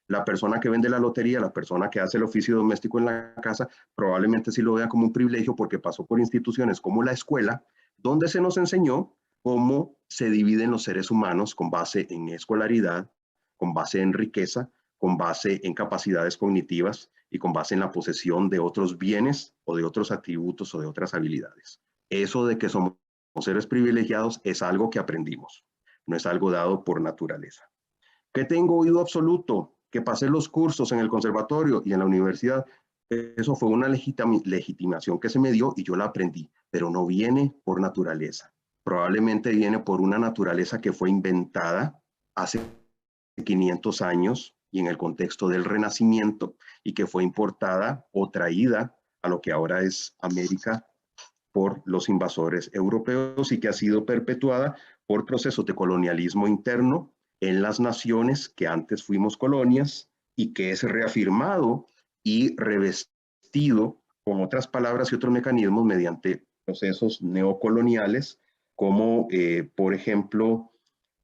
La persona que vende la lotería, la persona que hace el oficio doméstico en la casa, probablemente sí lo vea como un privilegio porque pasó por instituciones como la escuela, donde se nos enseñó cómo se dividen los seres humanos con base en escolaridad, con base en riqueza, con base en capacidades cognitivas y con base en la posesión de otros bienes o de otros atributos o de otras habilidades. Eso de que somos seres privilegiados es algo que aprendimos, no es algo dado por naturaleza. Que tengo oído absoluto, que pasé los cursos en el conservatorio y en la universidad, eso fue una legitimación que se me dio y yo la aprendí, pero no viene por naturaleza. Probablemente viene por una naturaleza que fue inventada hace 500 años y en el contexto del Renacimiento y que fue importada o traída a lo que ahora es América por los invasores europeos y que ha sido perpetuada por procesos de colonialismo interno en las naciones que antes fuimos colonias y que es reafirmado y revestido con otras palabras y otros mecanismos mediante procesos neocoloniales como por ejemplo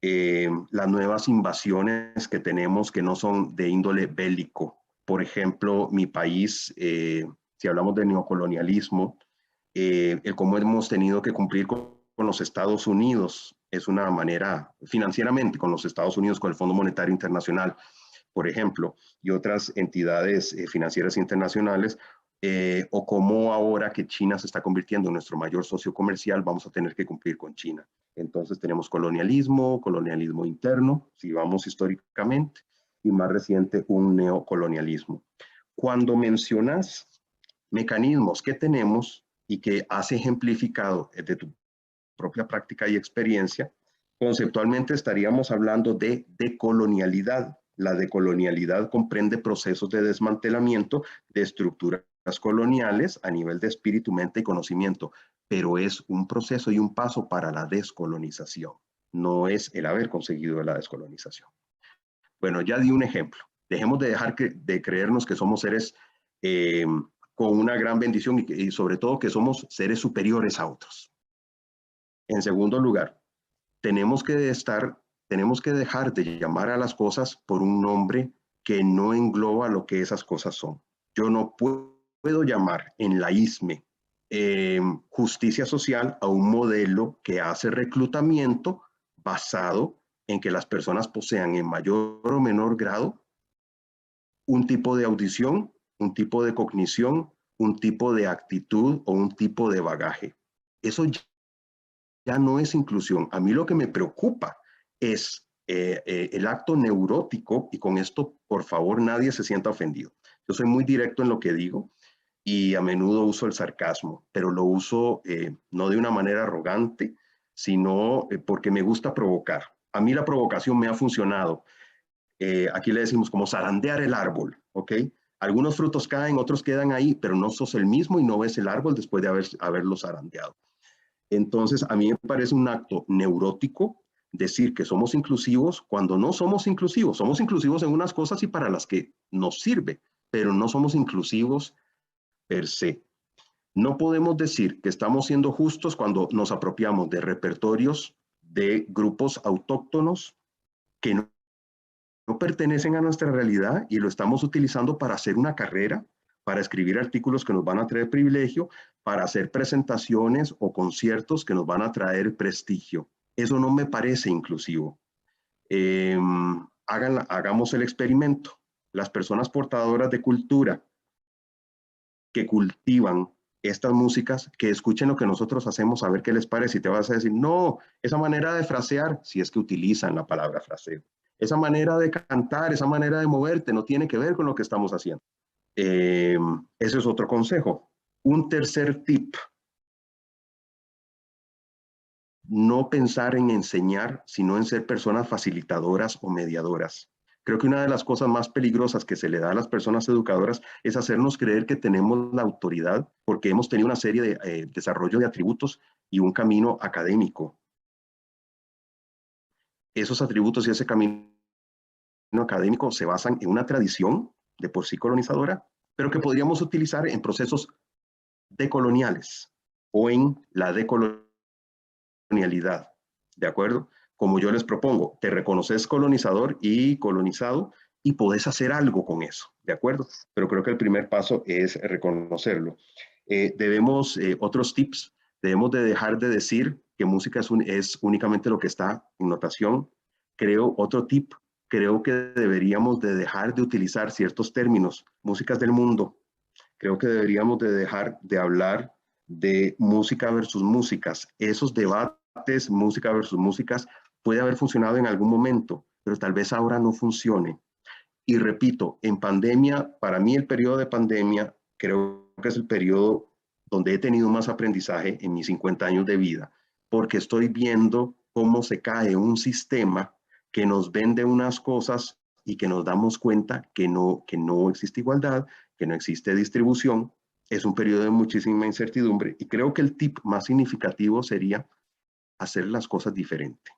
las nuevas invasiones que tenemos que no son de índole bélico. Por ejemplo, mi país, si hablamos de neocolonialismo, el cómo hemos tenido que cumplir con con los Estados Unidos, es una manera financieramente con los Estados Unidos, con el Fondo Monetario Internacional, por ejemplo, y otras entidades financieras internacionales, o como ahora que China se está convirtiendo en nuestro mayor socio comercial, vamos a tener que cumplir con China. Entonces tenemos colonialismo interno, si vamos históricamente, y más reciente un neocolonialismo. Cuando mencionas mecanismos que tenemos y que has ejemplificado de tu propia práctica y experiencia, conceptualmente estaríamos hablando de decolonialidad. La decolonialidad comprende procesos de desmantelamiento de estructuras coloniales a nivel de espíritu, mente y conocimiento, pero es un proceso y un paso para la descolonización, no es el haber conseguido la descolonización. Bueno, ya di un ejemplo. Dejemos de dejar de creernos que somos seres con una gran bendición y sobre todo que somos seres superiores a otros. En segundo lugar, tenemos que dejar de llamar a las cosas por un nombre que no engloba lo que esas cosas son. Yo no puedo llamar en la ISME justicia social a un modelo que hace reclutamiento basado en que las personas posean en mayor o menor grado un tipo de audición, un tipo de cognición, un tipo de actitud o un tipo de bagaje. Eso ya no es inclusión. A mí lo que me preocupa es el acto neurótico, y con esto, por favor, nadie se sienta ofendido. Yo soy muy directo en lo que digo y a menudo uso el sarcasmo, pero lo uso no de una manera arrogante, sino porque me gusta provocar. A mí la provocación me ha funcionado. Aquí le decimos como zarandear el árbol, ¿ok? Algunos frutos caen, otros quedan ahí, pero no sos el mismo y no ves el árbol después de haberlo zarandeado. Entonces, a mí me parece un acto neurótico decir que somos inclusivos cuando no somos inclusivos. Somos inclusivos en unas cosas y para las que nos sirve, pero no somos inclusivos per se. No podemos decir que estamos siendo justos cuando nos apropiamos de repertorios de grupos autóctonos que no pertenecen a nuestra realidad y lo estamos utilizando para hacer una carrera, para escribir artículos que nos van a traer privilegio, para hacer presentaciones o conciertos que nos van a traer prestigio. Eso no me parece inclusivo. Hagamos el experimento. Las personas portadoras de cultura que cultivan estas músicas, que escuchen lo que nosotros hacemos, a ver qué les parece, y te vas a decir, no, esa manera de frasear, si es que utilizan la palabra fraseo, esa manera de cantar, esa manera de moverte, no tiene que ver con lo que estamos haciendo. Ese es otro consejo. Un tercer tip: no pensar en enseñar, sino en ser personas facilitadoras o mediadoras. Creo que una de las cosas más peligrosas que se le da a las personas educadoras es hacernos creer que tenemos la autoridad porque hemos tenido una serie de desarrollo de atributos y un camino académico. Esos atributos y ese camino académico se basan en una tradición de por sí colonizadora, pero que podríamos utilizar en procesos decoloniales o en la decolonialidad, ¿de acuerdo? Como yo les propongo, te reconoces colonizador y colonizado y podés hacer algo con eso, ¿de acuerdo? Pero creo que el primer paso es reconocerlo. Otros tips, debemos de dejar de decir que música es únicamente lo que está en notación. Otro tip, creo que deberíamos de dejar de utilizar ciertos términos, músicas del mundo. Creo que deberíamos de dejar de hablar de música versus músicas. Esos debates, música versus músicas, puede haber funcionado en algún momento, pero tal vez ahora no funcione. Y repito, en pandemia, para mí el periodo de pandemia creo que es el periodo donde he tenido más aprendizaje en mis 50 años de vida, porque estoy viendo cómo se cae un sistema que nos vende unas cosas y que nos damos cuenta que no existe igualdad, que no existe distribución. Es un periodo de muchísima incertidumbre y creo que el tip más significativo sería hacer las cosas diferente.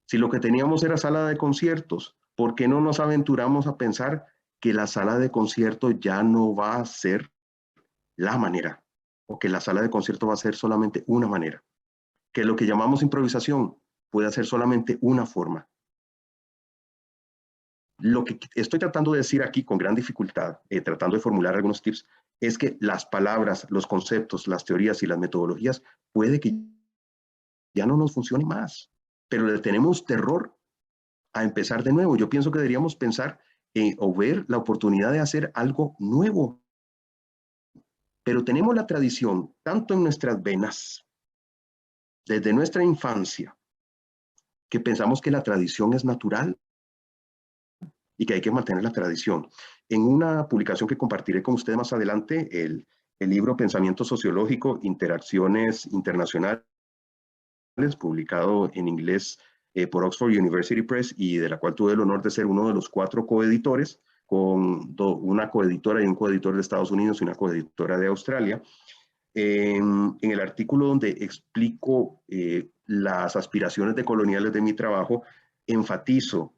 Si lo que teníamos era sala de conciertos, ¿por qué no nos aventuramos a pensar que la sala de concierto ya no va a ser la manera, o que la sala de concierto va a ser solamente una manera? Que lo que llamamos improvisación puede ser solamente una forma. Lo que estoy tratando de decir aquí con gran dificultad, tratando de formular algunos tips, es que las palabras, los conceptos, las teorías y las metodologías puede que ya no nos funcione más, pero le tenemos terror a empezar de nuevo. Yo pienso que deberíamos pensar o ver la oportunidad de hacer algo nuevo, pero tenemos la tradición tanto en nuestras venas, desde nuestra infancia, que pensamos que la tradición es natural y que hay que mantener la tradición. En una publicación que compartiré con ustedes más adelante, el libro Pensamiento Sociológico, Interacciones Internacionales, publicado en inglés por Oxford University Press y de la cual tuve el honor de ser uno de los 4 coeditores, con una coeditora y un coeditor de Estados Unidos y una coeditora de Australia. En el artículo donde explico las aspiraciones decoloniales de mi trabajo, enfatizo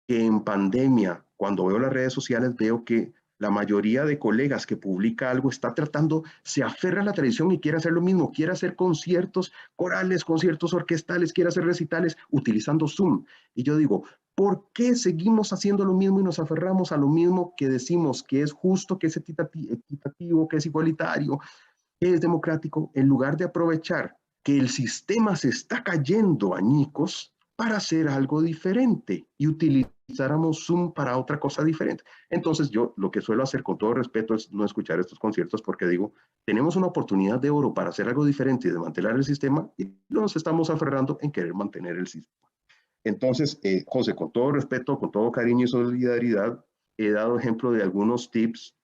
que en pandemia, cuando veo las redes sociales, veo que la mayoría de colegas que publica algo está tratando, se aferra a la tradición y quiere hacer lo mismo, quiere hacer conciertos corales, conciertos orquestales, quiere hacer recitales utilizando Zoom. Y yo digo, ¿por qué seguimos haciendo lo mismo y nos aferramos a lo mismo que decimos que es justo, que es equitativo, que es igualitario, que es democrático, en lugar de aprovechar que el sistema se está cayendo añicos para hacer algo diferente y utilizáramos Zoom para otra cosa diferente? Entonces yo lo que suelo hacer con todo respeto es no escuchar estos conciertos porque digo, tenemos una oportunidad de oro para hacer algo diferente y desmantelar el sistema y nos estamos aferrando en querer mantener el sistema. Entonces, José, con todo respeto, con todo cariño y solidaridad, he dado ejemplo de algunos tips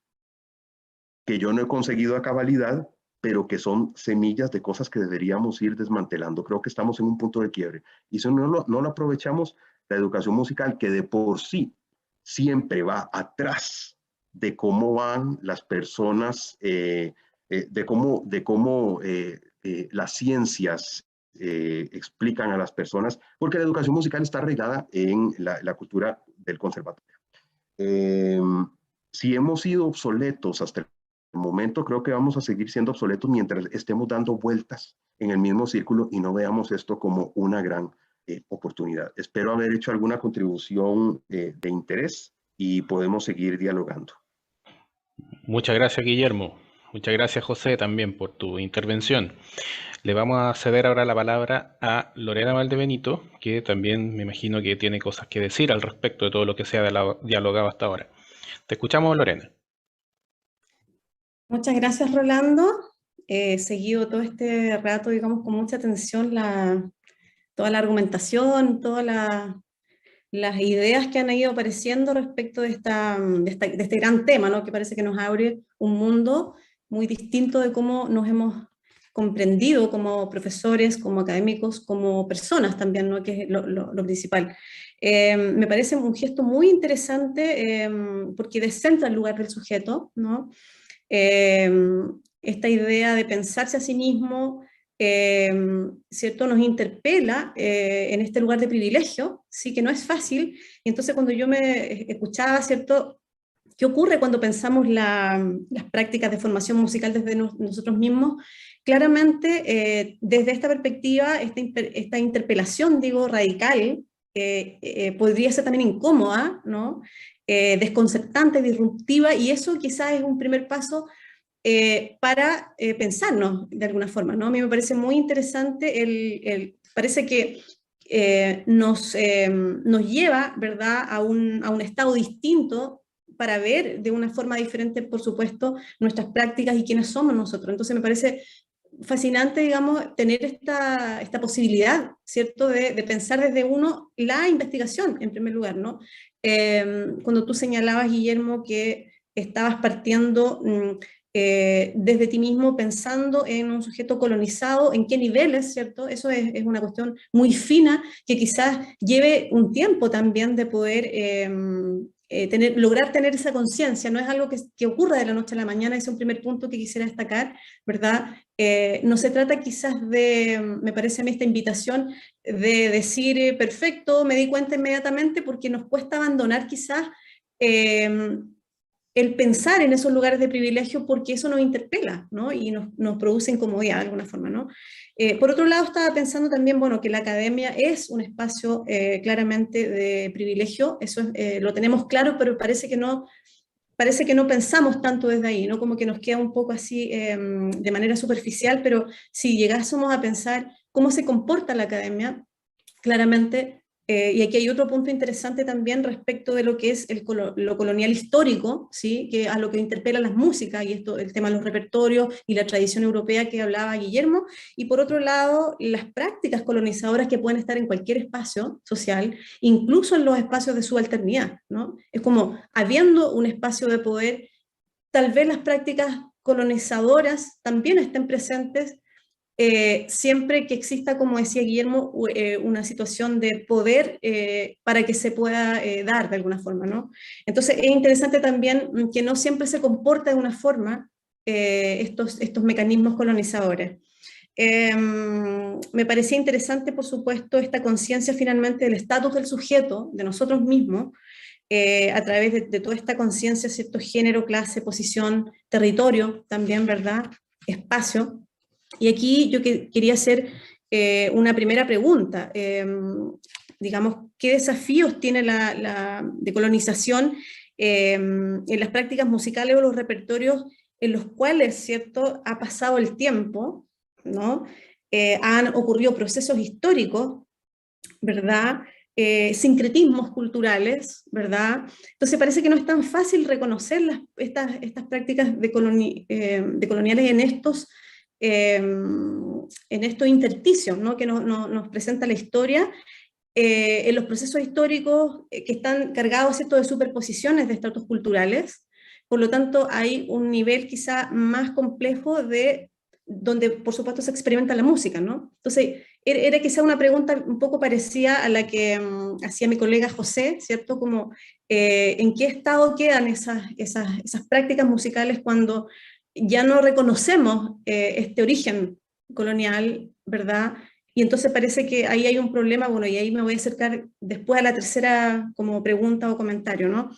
que yo no he conseguido a cabalidad, pero que son semillas de cosas que deberíamos ir desmantelando. Creo que estamos en un punto de quiebre. Y si no lo aprovechamos, la educación musical, que de por sí siempre va atrás de cómo van las personas, de cómo las ciencias explican a las personas, porque la educación musical está arraigada en la cultura del conservatorio. Si hemos sido obsoletos hasta el momento, creo que vamos a seguir siendo obsoletos mientras estemos dando vueltas en el mismo círculo y no veamos esto como una gran oportunidad. Espero haber hecho alguna contribución de interés y podemos seguir dialogando. Muchas gracias, Guillermo. Muchas gracias, José, también por tu intervención. Le vamos a ceder ahora la palabra a Lorena Valdebenito, que también me imagino que tiene cosas que decir al respecto de todo lo que se ha dialogado hasta ahora. Te escuchamos, Lorena. Muchas gracias, Rolando. He seguido todo este rato, digamos, con mucha atención toda la argumentación, todas las ideas que han ido apareciendo respecto de este gran tema, ¿no? Que parece que nos abre un mundo muy distinto de cómo nos hemos comprendido como profesores, como académicos, como personas también, ¿no? Que es lo principal. Me parece un gesto muy interesante porque descentra el lugar del sujeto, ¿no? Esta idea de pensarse a sí mismo, ¿cierto? Nos interpela en este lugar de privilegio, sí, que no es fácil. Y entonces cuando yo me escuchaba, ¿cierto? ¿Qué ocurre cuando pensamos las prácticas de formación musical desde nosotros mismos? Claramente, desde esta perspectiva, esta interpelación, digo, radical, podría ser también incómoda, ¿no? Desconcertante, disruptiva, y eso quizás es un primer paso para pensarnos de alguna forma, ¿no? A mí me parece muy interesante, parece que nos lleva, ¿verdad?, a un estado distinto para ver de una forma diferente, por supuesto, nuestras prácticas y quiénes somos nosotros. Entonces me parece fascinante, digamos, tener esta posibilidad, ¿cierto?, de pensar desde uno la investigación, en primer lugar, ¿no? Cuando tú señalabas, Guillermo, que estabas partiendo desde ti mismo pensando en un sujeto colonizado, en qué niveles, ¿cierto? Eso es una cuestión muy fina que quizás lleve un tiempo también de poder lograr tener esa conciencia. No es algo que ocurra de la noche a la mañana, ese es un primer punto que quisiera destacar, ¿verdad? No se trata quizás me parece a mí esta invitación de decir, perfecto, me di cuenta inmediatamente, porque nos cuesta abandonar quizás el pensar en esos lugares de privilegio, porque eso nos interpela, ¿no? Y nos produce incomodidad de alguna forma, ¿no? Por otro lado, estaba pensando también, bueno, que la academia es un espacio claramente de privilegio, eso lo tenemos claro, pero parece que no parece que no pensamos tanto desde ahí, ¿no? Como que nos queda un poco así de manera superficial, pero si llegásemos a pensar cómo se comporta la academia, claramente, y aquí hay otro punto interesante también respecto de lo que es lo colonial histórico, ¿sí? Que a lo que interpela las músicas, y esto, el tema de los repertorios y la tradición europea que hablaba Guillermo, y por otro lado, las prácticas colonizadoras que pueden estar en cualquier espacio social, incluso en los espacios de subalternidad, ¿no? Es como, habiendo un espacio de poder, tal vez las prácticas colonizadoras también estén presentes, siempre que exista, como decía Guillermo, una situación de poder para que se pueda dar de alguna forma, ¿no? Entonces es interesante también que no siempre se comporta de una forma estos mecanismos colonizadores. Me parecía interesante, por supuesto, esta conciencia finalmente del estatus del sujeto, de nosotros mismos, a través de toda esta conciencia, ¿cierto? Género, clase, posición, territorio también, ¿verdad? Espacio. Y aquí yo quería hacer una primera pregunta. Digamos, ¿qué desafíos tiene la decolonización en las prácticas musicales o los repertorios en los cuales, ¿cierto?, ha pasado el tiempo, ¿no? Han ocurrido procesos históricos, ¿verdad? Sincretismos culturales, ¿verdad? Entonces parece que no es tan fácil reconocer estas prácticas decoloniales en estos intersticios, ¿no? Que nos presenta la historia, en los procesos históricos que están cargados, ¿cierto?, de superposiciones de estratos culturales. Por lo tanto, hay un nivel quizá más complejo de donde, por supuesto, se experimenta la música, ¿no? Entonces, era quizá una pregunta un poco parecida a la que hacía mi colega José, ¿cierto? Como, ¿en qué estado quedan esas prácticas musicales cuando ya no reconocemos este origen colonial, ¿verdad? Y entonces parece que ahí hay un problema, bueno, y ahí me voy a acercar después a la tercera como pregunta o comentario, ¿no?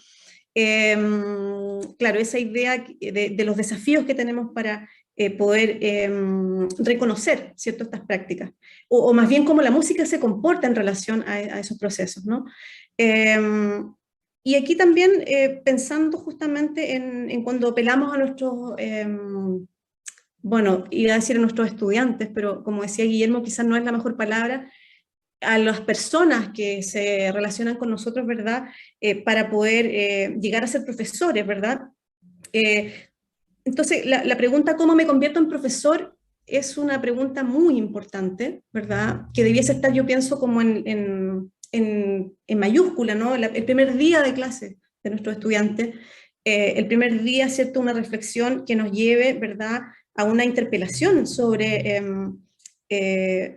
Claro, esa idea de los desafíos que tenemos para poder reconocer, ¿cierto?, estas prácticas, o más bien cómo la música se comporta en relación a esos procesos, ¿no? Y aquí también pensando justamente en cuando apelamos a nuestros, bueno, iba a decir a nuestros estudiantes, pero como decía Guillermo, quizás no es la mejor palabra, a las personas que se relacionan con nosotros, ¿verdad? Para poder llegar a ser profesores, ¿verdad? Entonces, la pregunta ¿cómo me convierto en profesor? Es una pregunta muy importante, ¿verdad? Que debiese estar, yo pienso, como en mayúscula, ¿no? El primer día de clase de nuestros estudiantes, el primer día, ¿cierto? Una reflexión que nos lleve, ¿verdad?, a una interpelación sobre,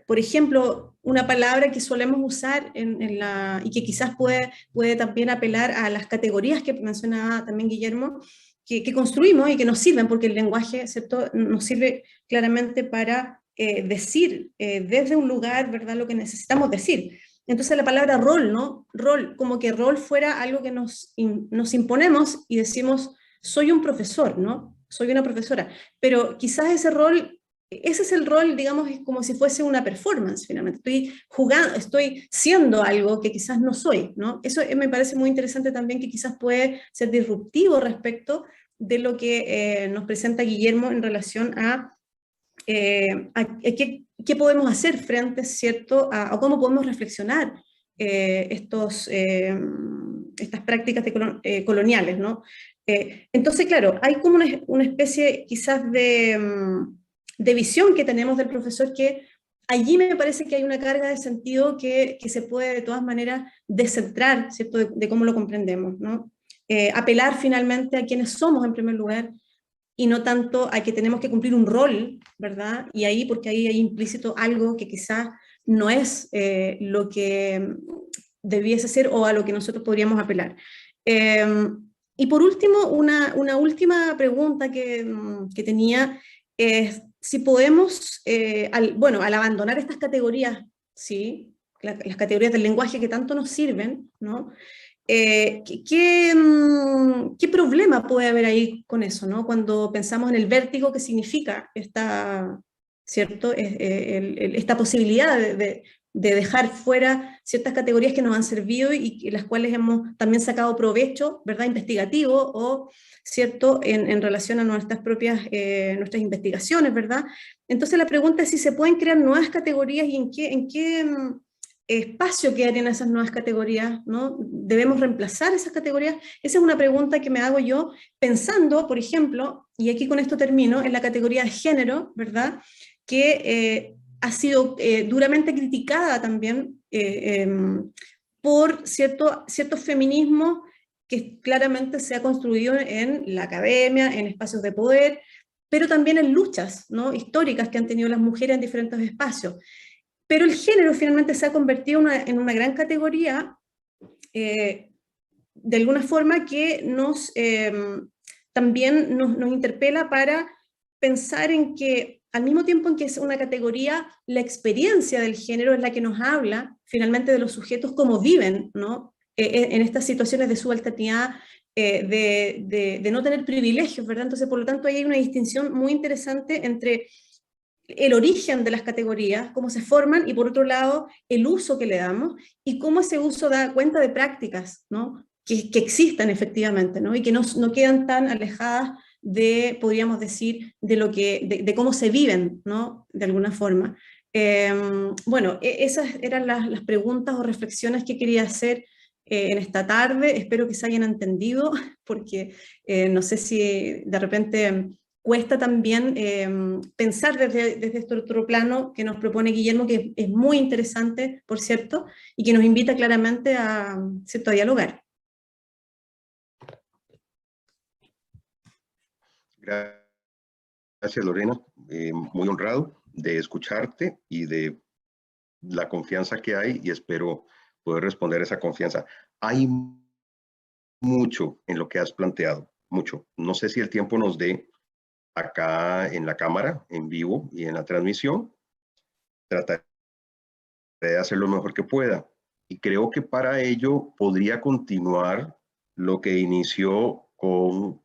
por ejemplo, una palabra que solemos usar y que quizás puede también apelar a las categorías que mencionaba también Guillermo, que construimos y que nos sirven, porque el lenguaje, ¿cierto?, nos sirve claramente para decir desde un lugar, ¿verdad?, lo que necesitamos decir. Entonces la palabra rol, ¿no? Rol, como que rol fuera algo que nos imponemos y decimos, soy un profesor, ¿no? Soy una profesora. Pero quizás ese es el rol, digamos, es como si fuese una performance, finalmente. Estoy jugando, estoy siendo algo que quizás no soy, ¿no? Eso me parece muy interesante también, que quizás puede ser disruptivo respecto de lo que nos presenta Guillermo en relación a qué podemos hacer frente, ¿cierto?, a cómo podemos reflexionar estas prácticas coloniales, ¿no? Entonces, claro, hay como una especie quizás de visión que tenemos del profesor, que allí me parece que hay una carga de sentido que se puede de todas maneras descentrar, ¿cierto?, de cómo lo comprendemos, ¿no? Apelar finalmente a quienes somos en primer lugar, y no tanto a que tenemos que cumplir un rol, ¿verdad? Y ahí, porque ahí hay implícito algo que quizás no es lo que debiese ser o a lo que nosotros podríamos apelar. Y por último, una última pregunta que tenía es si podemos, al abandonar estas categorías, ¿sí?, las categorías del lenguaje que tanto nos sirven, ¿no? ¿Qué problema puede haber ahí con eso, ¿no? Cuando pensamos en el vértigo que significa ¿cierto?, esta posibilidad dejar fuera ciertas categorías que nos han servido y las cuales hemos también sacado provecho, ¿verdad?, investigativo o, ¿cierto?, en relación a nuestras propias, nuestras investigaciones, ¿verdad? Entonces la pregunta es si se pueden crear nuevas categorías y en qué espacio quedarían esas nuevas categorías, ¿no? ¿Debemos reemplazar esas categorías? Esa es una pregunta que me hago yo pensando, por ejemplo, y aquí con esto termino, en la categoría de género, ¿verdad?, que ha sido duramente criticada también por ciertos feminismos que claramente se ha construido en la academia, en espacios de poder, pero también en luchas, ¿no?, históricas que han tenido las mujeres en diferentes espacios. Pero el género finalmente se ha convertido en una gran categoría, de alguna forma, que también nos interpela para pensar en que al mismo tiempo en que es una categoría, la experiencia del género es la que nos habla finalmente de los sujetos cómo viven, ¿no?, en estas situaciones de subalternidad, de no tener privilegios, ¿verdad? Entonces, por lo tanto, ahí hay una distinción muy interesante entre el origen de las categorías, cómo se forman, y por otro lado, el uso que le damos, y cómo ese uso da cuenta de prácticas, ¿no?, que existan efectivamente, ¿no?, y que no quedan tan alejadas de, podríamos decir, de cómo se viven, ¿no?, de alguna forma. Bueno, esas eran las preguntas o reflexiones que quería hacer en esta tarde. Espero que se hayan entendido, porque no sé si de repente cuesta también pensar desde este otro plano que nos propone Guillermo, que es muy interesante, por cierto, y que nos invita claramente ¿cierto?, a dialogar. Gracias, Lorena. Muy honrado de escucharte y de la confianza que hay, y espero poder responder esa confianza. Hay mucho en lo que has planteado, mucho. No sé si el tiempo nos dé acá en la cámara, en vivo y en la transmisión. Trataré de hacer lo mejor que pueda. Y creo que para ello podría continuar lo que inició con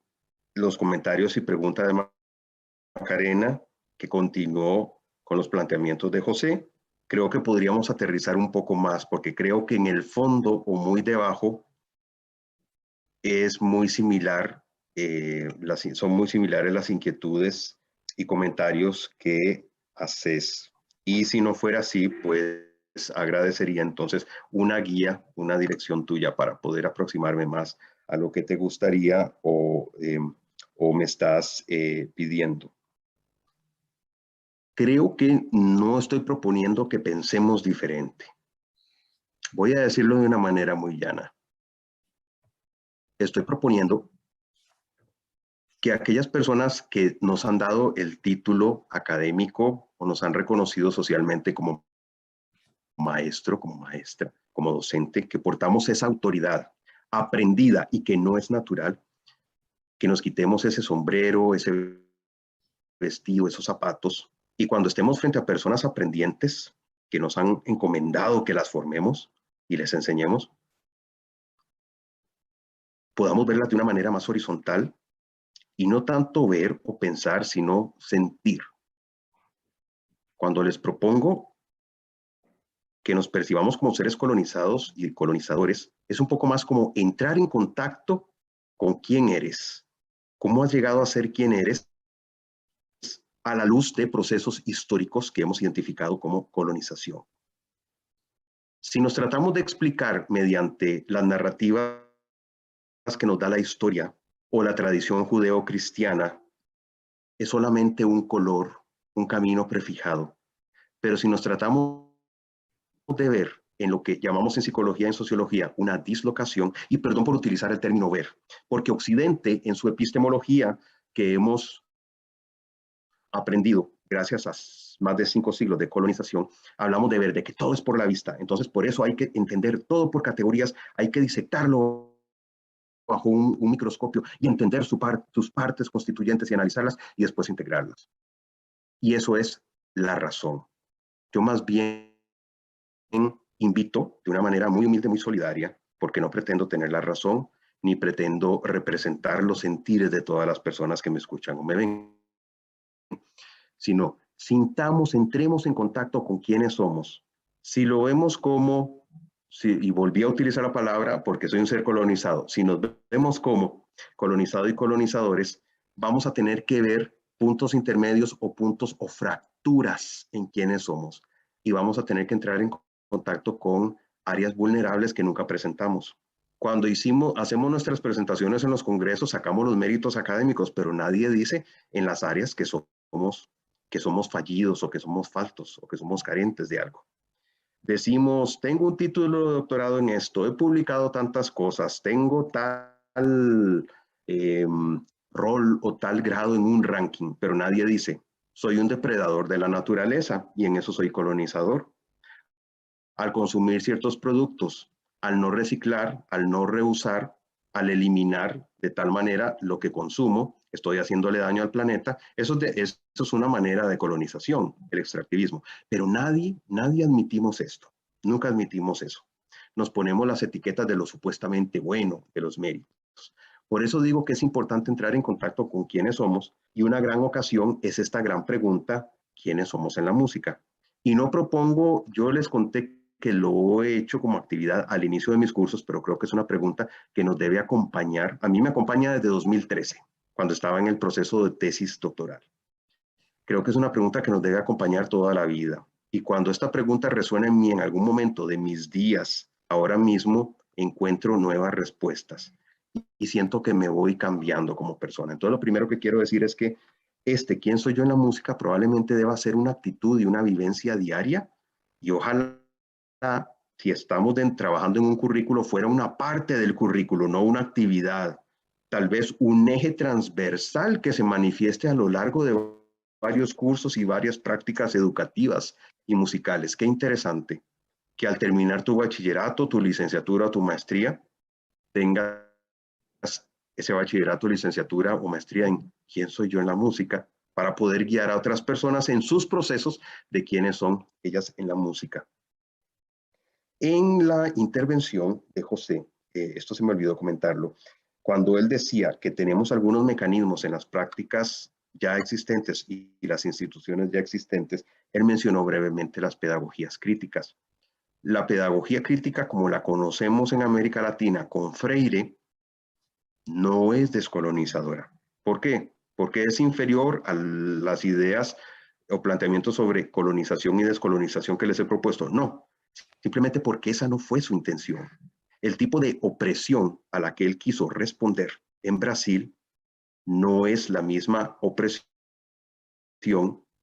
los comentarios y preguntas de Macarena, que continuó con los planteamientos de José. Creo que podríamos aterrizar un poco más, porque creo que en el fondo o muy debajo es muy similar, son muy similares las inquietudes y comentarios que haces. Y si no fuera así, pues agradecería entonces una guía, una dirección tuya para poder aproximarme más a lo que te gustaría o me estás pidiendo. Creo que no estoy proponiendo que pensemos diferente. Voy a decirlo de una manera muy llana. Estoy proponiendo que aquellas personas que nos han dado el título académico o nos han reconocido socialmente como maestro, como maestra, como docente, que portamos esa autoridad aprendida y que no es natural, que nos quitemos ese sombrero, ese vestido, esos zapatos, y cuando estemos frente a personas aprendientes que nos han encomendado que las formemos y les enseñemos, podamos verlas de una manera más horizontal y no tanto ver o pensar, sino sentir. Cuando les propongo que nos percibamos como seres colonizados y colonizadores, es un poco más como entrar en contacto con quién eres, cómo has llegado a ser quien eres a la luz de procesos históricos que hemos identificado como colonización. Si nos tratamos de explicar mediante las narrativas que nos da la historia o la tradición judeo-cristiana, es solamente un color, un camino prefijado. Pero si nos tratamos de ver en lo que llamamos en psicología, en sociología, una dislocación, y perdón por utilizar el término ver, porque Occidente en su epistemología que hemos aprendido gracias a más de 5 siglos de colonización, hablamos de ver, de que todo es por la vista. Entonces, por eso hay que entender todo por categorías, hay que disectarlo bajo un microscopio y entender sus partes constituyentes y analizarlas y después integrarlas. Y eso es la razón. Yo más bien invito de una manera muy humilde, muy solidaria, porque no pretendo tener la razón, ni pretendo representar los sentires de todas las personas que me escuchan o me ven, sino sintamos, entremos en contacto con quiénes somos Si lo vemos como, y volví a utilizar la palabra porque soy un ser colonizado, si nos vemos como colonizado y colonizadores, vamos a tener que ver puntos intermedios o puntos o fracturas en quiénes somos. Y vamos a tener que entrar en contacto con áreas vulnerables que nunca presentamos. Cuando hacemos nuestras presentaciones en los congresos, sacamos los méritos académicos, pero nadie dice en las áreas que somos fallidos o que somos faltos o que somos carentes de algo. Decimos, tengo un título de doctorado en esto, he publicado tantas cosas, tengo tal rol o tal grado en un ranking, pero nadie dice, soy un depredador de la naturaleza y en eso soy colonizador. Al consumir ciertos productos, al no reciclar, al no reusar, al eliminar de tal manera lo que consumo, estoy haciéndole daño al planeta. Eso es una manera de colonización, el extractivismo. Pero nadie admitimos esto. Nunca admitimos eso. Nos ponemos las etiquetas de lo supuestamente bueno, de los méritos. Por eso digo que es importante entrar en contacto con quiénes somos, y una gran ocasión es esta gran pregunta, ¿quiénes somos en la música? Y no propongo, yo les conté que lo he hecho como actividad al inicio de mis cursos, pero creo que es una pregunta que nos debe acompañar. A mí me acompaña desde 2013, cuando estaba en el proceso de tesis doctoral. Creo que es una pregunta que nos debe acompañar toda la vida. Y cuando esta pregunta resuena en mí en algún momento de mis días, ahora mismo encuentro nuevas respuestas y siento que me voy cambiando como persona. Entonces, lo primero que quiero decir es que quién soy yo en la música, probablemente deba ser una actitud y una vivencia diaria, y ojalá, si estamos trabajando en un currículo, fuera una parte del currículo, no una actividad, tal vez un eje transversal que se manifieste a lo largo de varios cursos y varias prácticas educativas y musicales. Qué interesante que al terminar tu bachillerato, tu licenciatura o tu maestría, tengas ese bachillerato, licenciatura o maestría en quién soy yo en la música, para poder guiar a otras personas en sus procesos de quiénes son ellas en la música. En la intervención de José, esto se me olvidó comentarlo, cuando él decía que tenemos algunos mecanismos en las prácticas ya existentes y las instituciones ya existentes, él mencionó brevemente las pedagogías críticas. La pedagogía crítica, como la conocemos en América Latina con Freire, no es descolonizadora. ¿Por qué? Porque es inferior a las ideas o planteamientos sobre colonización y descolonización que les he propuesto. No, simplemente porque esa no fue su intención. El tipo de opresión a la que él quiso responder en Brasil no es la misma opresión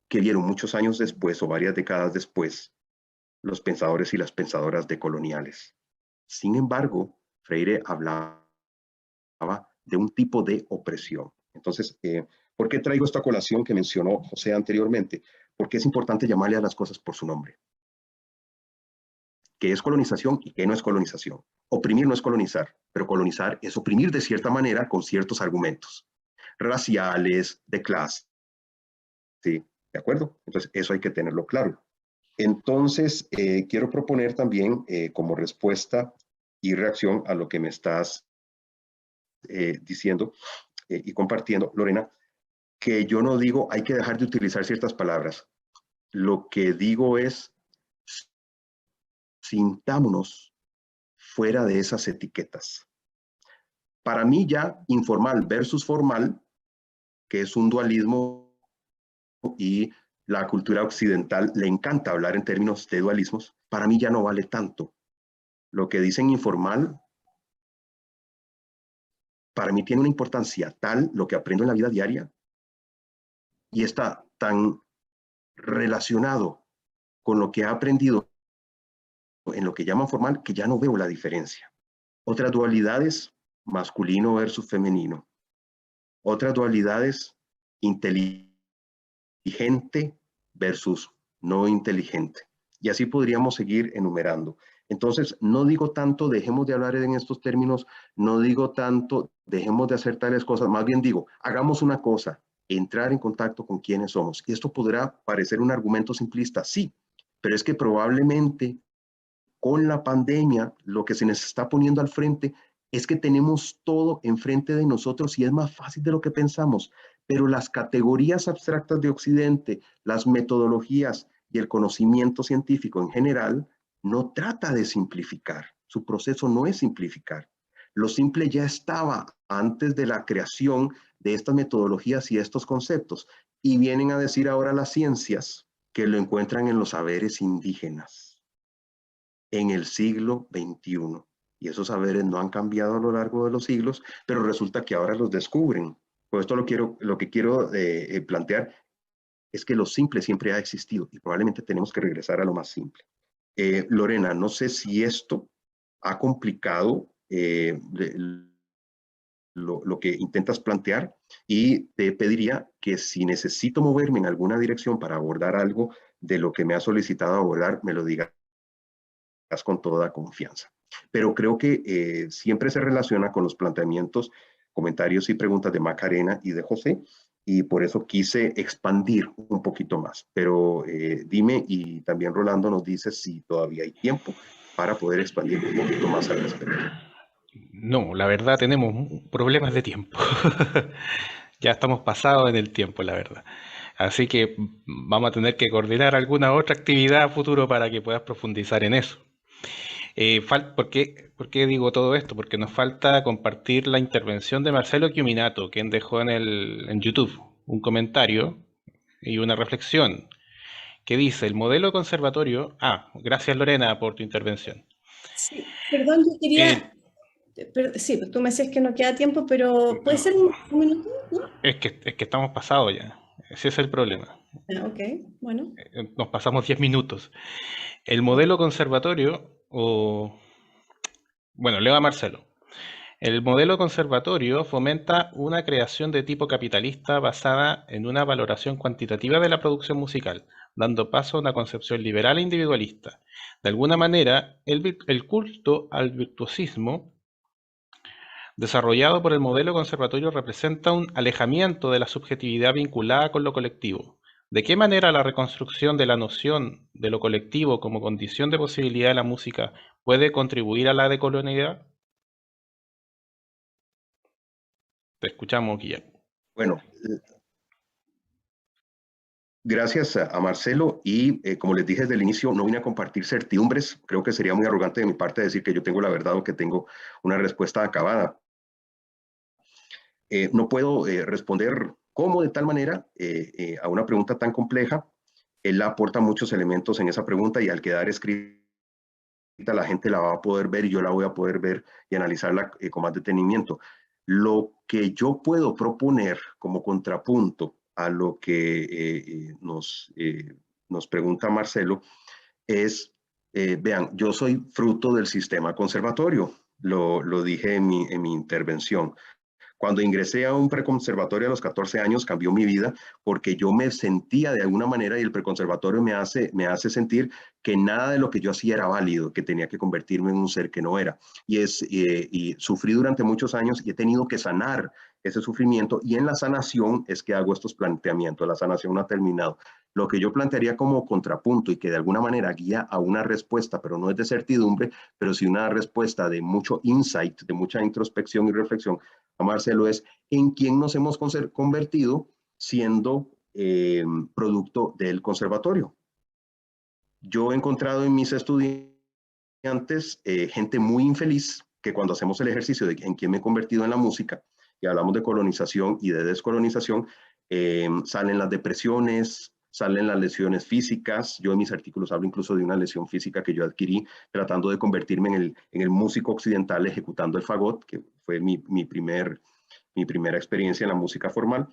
que vieron muchos años después o varias décadas después los pensadores y las pensadoras decoloniales. Sin embargo, Freire hablaba de un tipo de opresión. Entonces, ¿por qué traigo esta colación que mencionó José anteriormente? Porque es importante llamarle a las cosas por su nombre. ¿Qué es colonización y qué no es colonización? Oprimir no es colonizar, pero colonizar es oprimir de cierta manera con ciertos argumentos raciales, de clase. ¿Sí? ¿De acuerdo? Entonces, eso hay que tenerlo claro. Entonces, quiero proponer también como respuesta y reacción a lo que me estás diciendo y compartiendo, Lorena, que yo no digo hay que dejar de utilizar ciertas palabras. Lo que digo es, sintámonos fuera de esas etiquetas. Para mí ya informal versus formal, que es un dualismo y la cultura occidental le encanta hablar en términos de dualismos, para mí ya no vale tanto. Lo que dicen informal, para mí tiene una importancia tal lo que aprendo en la vida diaria y está tan relacionado con lo que he aprendido en lo que llaman formal que ya no veo la diferencia. Otras dualidades, masculino versus femenino. Otras dualidades, inteligente versus no inteligente. Y así podríamos seguir enumerando. Entonces, no digo tanto dejemos de hablar en estos términos, no digo tanto dejemos de hacer tales cosas, más bien digo, hagamos una cosa, entrar en contacto con quiénes somos. Y esto podrá parecer un argumento simplista, sí, pero es que probablemente con la pandemia lo que se nos está poniendo al frente es que tenemos todo enfrente de nosotros y es más fácil de lo que pensamos, pero las categorías abstractas de Occidente, las metodologías y el conocimiento científico en general no trata de simplificar. Su proceso no es simplificar. Lo simple ya estaba antes de la creación de estas metodologías y estos conceptos. Y vienen a decir ahora las ciencias que lo encuentran en los saberes indígenas en el siglo XXI. Y esos saberes no han cambiado a lo largo de los siglos, pero resulta que ahora los descubren. Por esto lo que quiero plantear es que lo simple siempre ha existido y probablemente tenemos que regresar a lo más simple. Lorena, no sé si esto ha complicado lo que intentas plantear, y te pediría que si necesito moverme en alguna dirección para abordar algo de lo que me ha solicitado abordar, me lo digas con toda confianza. Pero creo que siempre se relaciona con los planteamientos, comentarios y preguntas de Macarena y de José, y por eso quise expandir un poquito más. Pero dime, y también Rolando nos dice si todavía hay tiempo para poder expandir un poquito más al respecto. No, la verdad tenemos problemas de tiempo. Ya estamos pasados en el tiempo, la verdad. Así que vamos a tener que coordinar alguna otra actividad a futuro para que puedas profundizar en eso. ¿Por qué digo todo esto? Porque nos falta compartir la intervención de Marcelo Chiuminato, quien dejó en YouTube un comentario y una reflexión que dice: el modelo conservatorio... gracias Lorena por tu intervención. Sí, perdón, yo quería... sí, tú me decías que no queda tiempo, pero ¿puede ser un minuto? ¿No? Es que estamos pasados ya. Ese es el problema. Ok, bueno. Nos pasamos 10 minutos. El modelo conservatorio, bueno, leo a Marcelo. El modelo conservatorio fomenta una creación de tipo capitalista basada en una valoración cuantitativa de la producción musical, dando paso a una concepción liberal e individualista. De alguna manera, el culto al virtuosismo desarrollado por el modelo conservatorio representa un alejamiento de la subjetividad vinculada con lo colectivo. ¿De qué manera la reconstrucción de la noción de lo colectivo como condición de posibilidad de la música puede contribuir a la decolonialidad? Te escuchamos, Guillermo. Bueno, gracias a Marcelo, y como les dije desde el inicio, no vine a compartir certidumbres. Creo que sería muy arrogante de mi parte decir que yo tengo la verdad o que tengo una respuesta acabada. No puedo responder cómo de tal manera a una pregunta tan compleja. Él aporta muchos elementos en esa pregunta, y al quedar escrita la gente la va a poder ver y yo la voy a poder ver y analizarla con más detenimiento. Lo que yo puedo proponer como contrapunto a lo que nos pregunta Marcelo es, vean, yo soy fruto del sistema conservatorio, lo dije en mi intervención. Cuando ingresé a un preconservatorio a los 14 años, cambió mi vida porque yo me sentía de alguna manera, y el preconservatorio me hace sentir que nada de lo que yo hacía era válido, que tenía que convertirme en un ser que no era. Y sufrí durante muchos años y he tenido que sanar ese sufrimiento, y en la sanación es que hago estos planteamientos. La sanación no ha terminado. Lo que yo plantearía como contrapunto y que de alguna manera guía a una respuesta, pero no es de certidumbre, pero sí una respuesta de mucho insight, de mucha introspección y reflexión, a Marcelo, es en quién nos hemos convertido siendo producto del conservatorio. Yo he encontrado en mis estudiantes gente muy infeliz, que cuando hacemos el ejercicio de en quién me he convertido en la música, y hablamos de colonización y de descolonización, salen las depresiones, salen las lesiones físicas. Yo en mis artículos hablo incluso de una lesión física que yo adquirí tratando de convertirme en el músico occidental ejecutando el fagot, que fue mi primera experiencia en la música formal.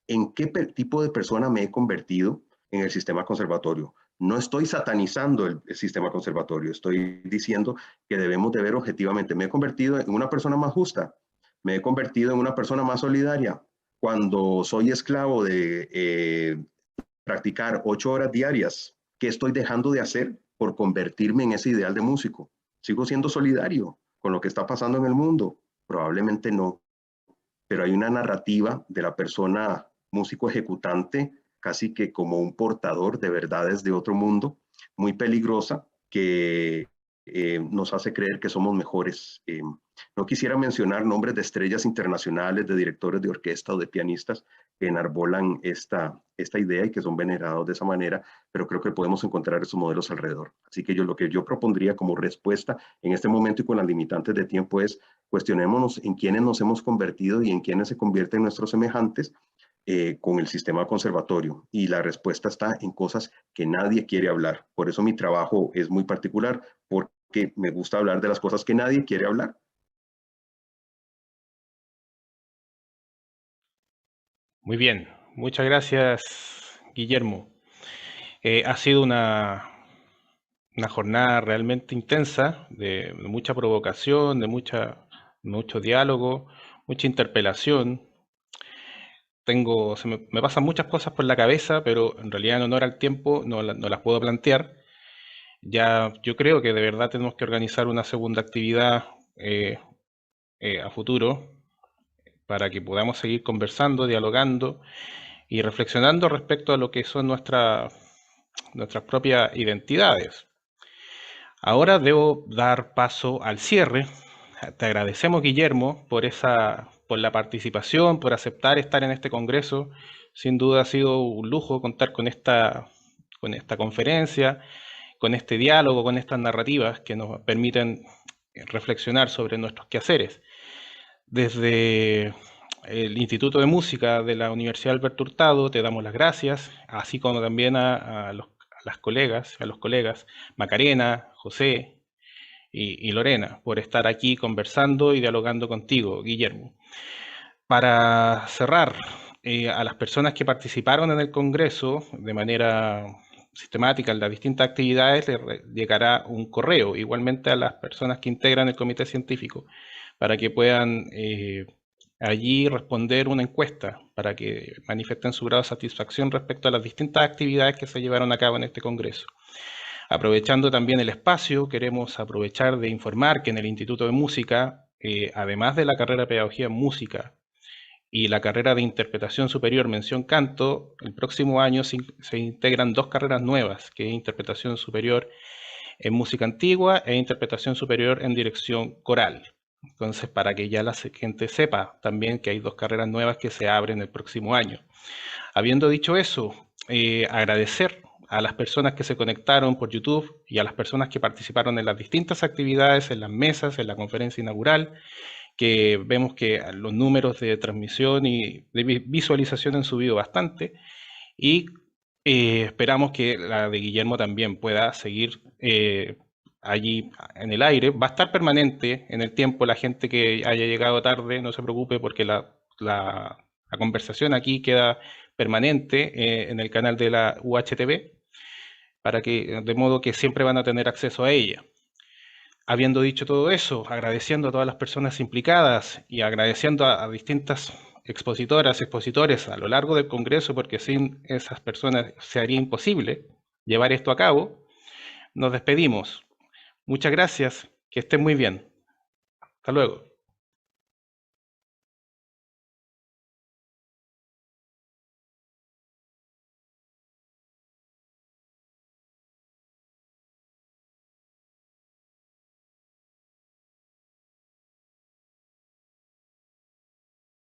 ¿En qué tipo de persona me he convertido en el sistema conservatorio? No estoy satanizando el sistema conservatorio, estoy diciendo que debemos de ver objetivamente. Me he convertido en una persona más justa, me he convertido en una persona más solidaria. Cuando soy esclavo de practicar 8 horas diarias, ¿qué estoy dejando de hacer por convertirme en ese ideal de músico? ¿Sigo siendo solidario con lo que está pasando en el mundo? Probablemente no, pero hay una narrativa de la persona músico ejecutante, casi que como un portador de verdades de otro mundo, muy peligrosa, que nos hace creer que somos mejores. No quisiera mencionar nombres de estrellas internacionales, de directores de orquesta o de pianistas que enarbolan esta idea y que son venerados de esa manera, pero creo que podemos encontrar esos modelos alrededor. Así que lo que yo propondría como respuesta en este momento y con las limitantes de tiempo es cuestionémonos en quiénes nos hemos convertido y en quiénes se convierten nuestros semejantes con el sistema conservatorio. Y la respuesta está en cosas que nadie quiere hablar. Por eso mi trabajo es muy particular, porque me gusta hablar de las cosas que nadie quiere hablar. Muy bien, muchas gracias, Guillermo. Ha sido una jornada realmente intensa, de mucha provocación, de mucho diálogo, mucha interpelación. Me pasan muchas cosas por la cabeza, pero en realidad en honor al tiempo no las puedo plantear. Ya yo creo que de verdad tenemos que organizar una segunda actividad a futuro para que podamos seguir conversando, dialogando y reflexionando respecto a lo que son nuestras propias identidades. Ahora debo dar paso al cierre. Te agradecemos, Guillermo, por la participación, por aceptar estar en este congreso. Sin duda ha sido un lujo contar con esta conferencia, con este diálogo, con estas narrativas que nos permiten reflexionar sobre nuestros quehaceres. Desde el Instituto de Música de la Universidad Alberto Hurtado te damos las gracias, así como también a los colegas Macarena, José y Lorena, por estar aquí conversando y dialogando contigo, Guillermo. Para cerrar, a las personas que participaron en el Congreso de manera sistemática en las distintas actividades les llegará un correo, igualmente a las personas que integran el comité científico, para que puedan allí responder una encuesta, para que manifiesten su grado de satisfacción respecto a las distintas actividades que se llevaron a cabo en este Congreso. Aprovechando también el espacio, queremos aprovechar de informar que en el Instituto de Música, además de la carrera de Pedagogía en Música y la carrera de Interpretación Superior Mención Canto, el próximo año se integran 2 carreras nuevas, que es Interpretación Superior en Música Antigua e Interpretación Superior en Dirección Coral. Entonces, para que ya la gente sepa también que hay 2 carreras nuevas que se abren el próximo año. Habiendo dicho eso, agradecer a las personas que se conectaron por YouTube y a las personas que participaron en las distintas actividades, en las mesas, en la conferencia inaugural, que vemos que los números de transmisión y de visualización han subido bastante, y esperamos que la de Guillermo también pueda seguir allí en el aire. Va a estar permanente en el tiempo. La gente que haya llegado tarde, no se preocupe, porque la conversación aquí queda permanente en el canal de la UHTV, de modo que siempre van a tener acceso a ella. Habiendo dicho todo eso, agradeciendo a todas las personas implicadas y agradeciendo a distintas expositoras, expositores a lo largo del Congreso, porque sin esas personas se haría imposible llevar esto a cabo, nos despedimos. Muchas gracias, que estén muy bien. Hasta luego.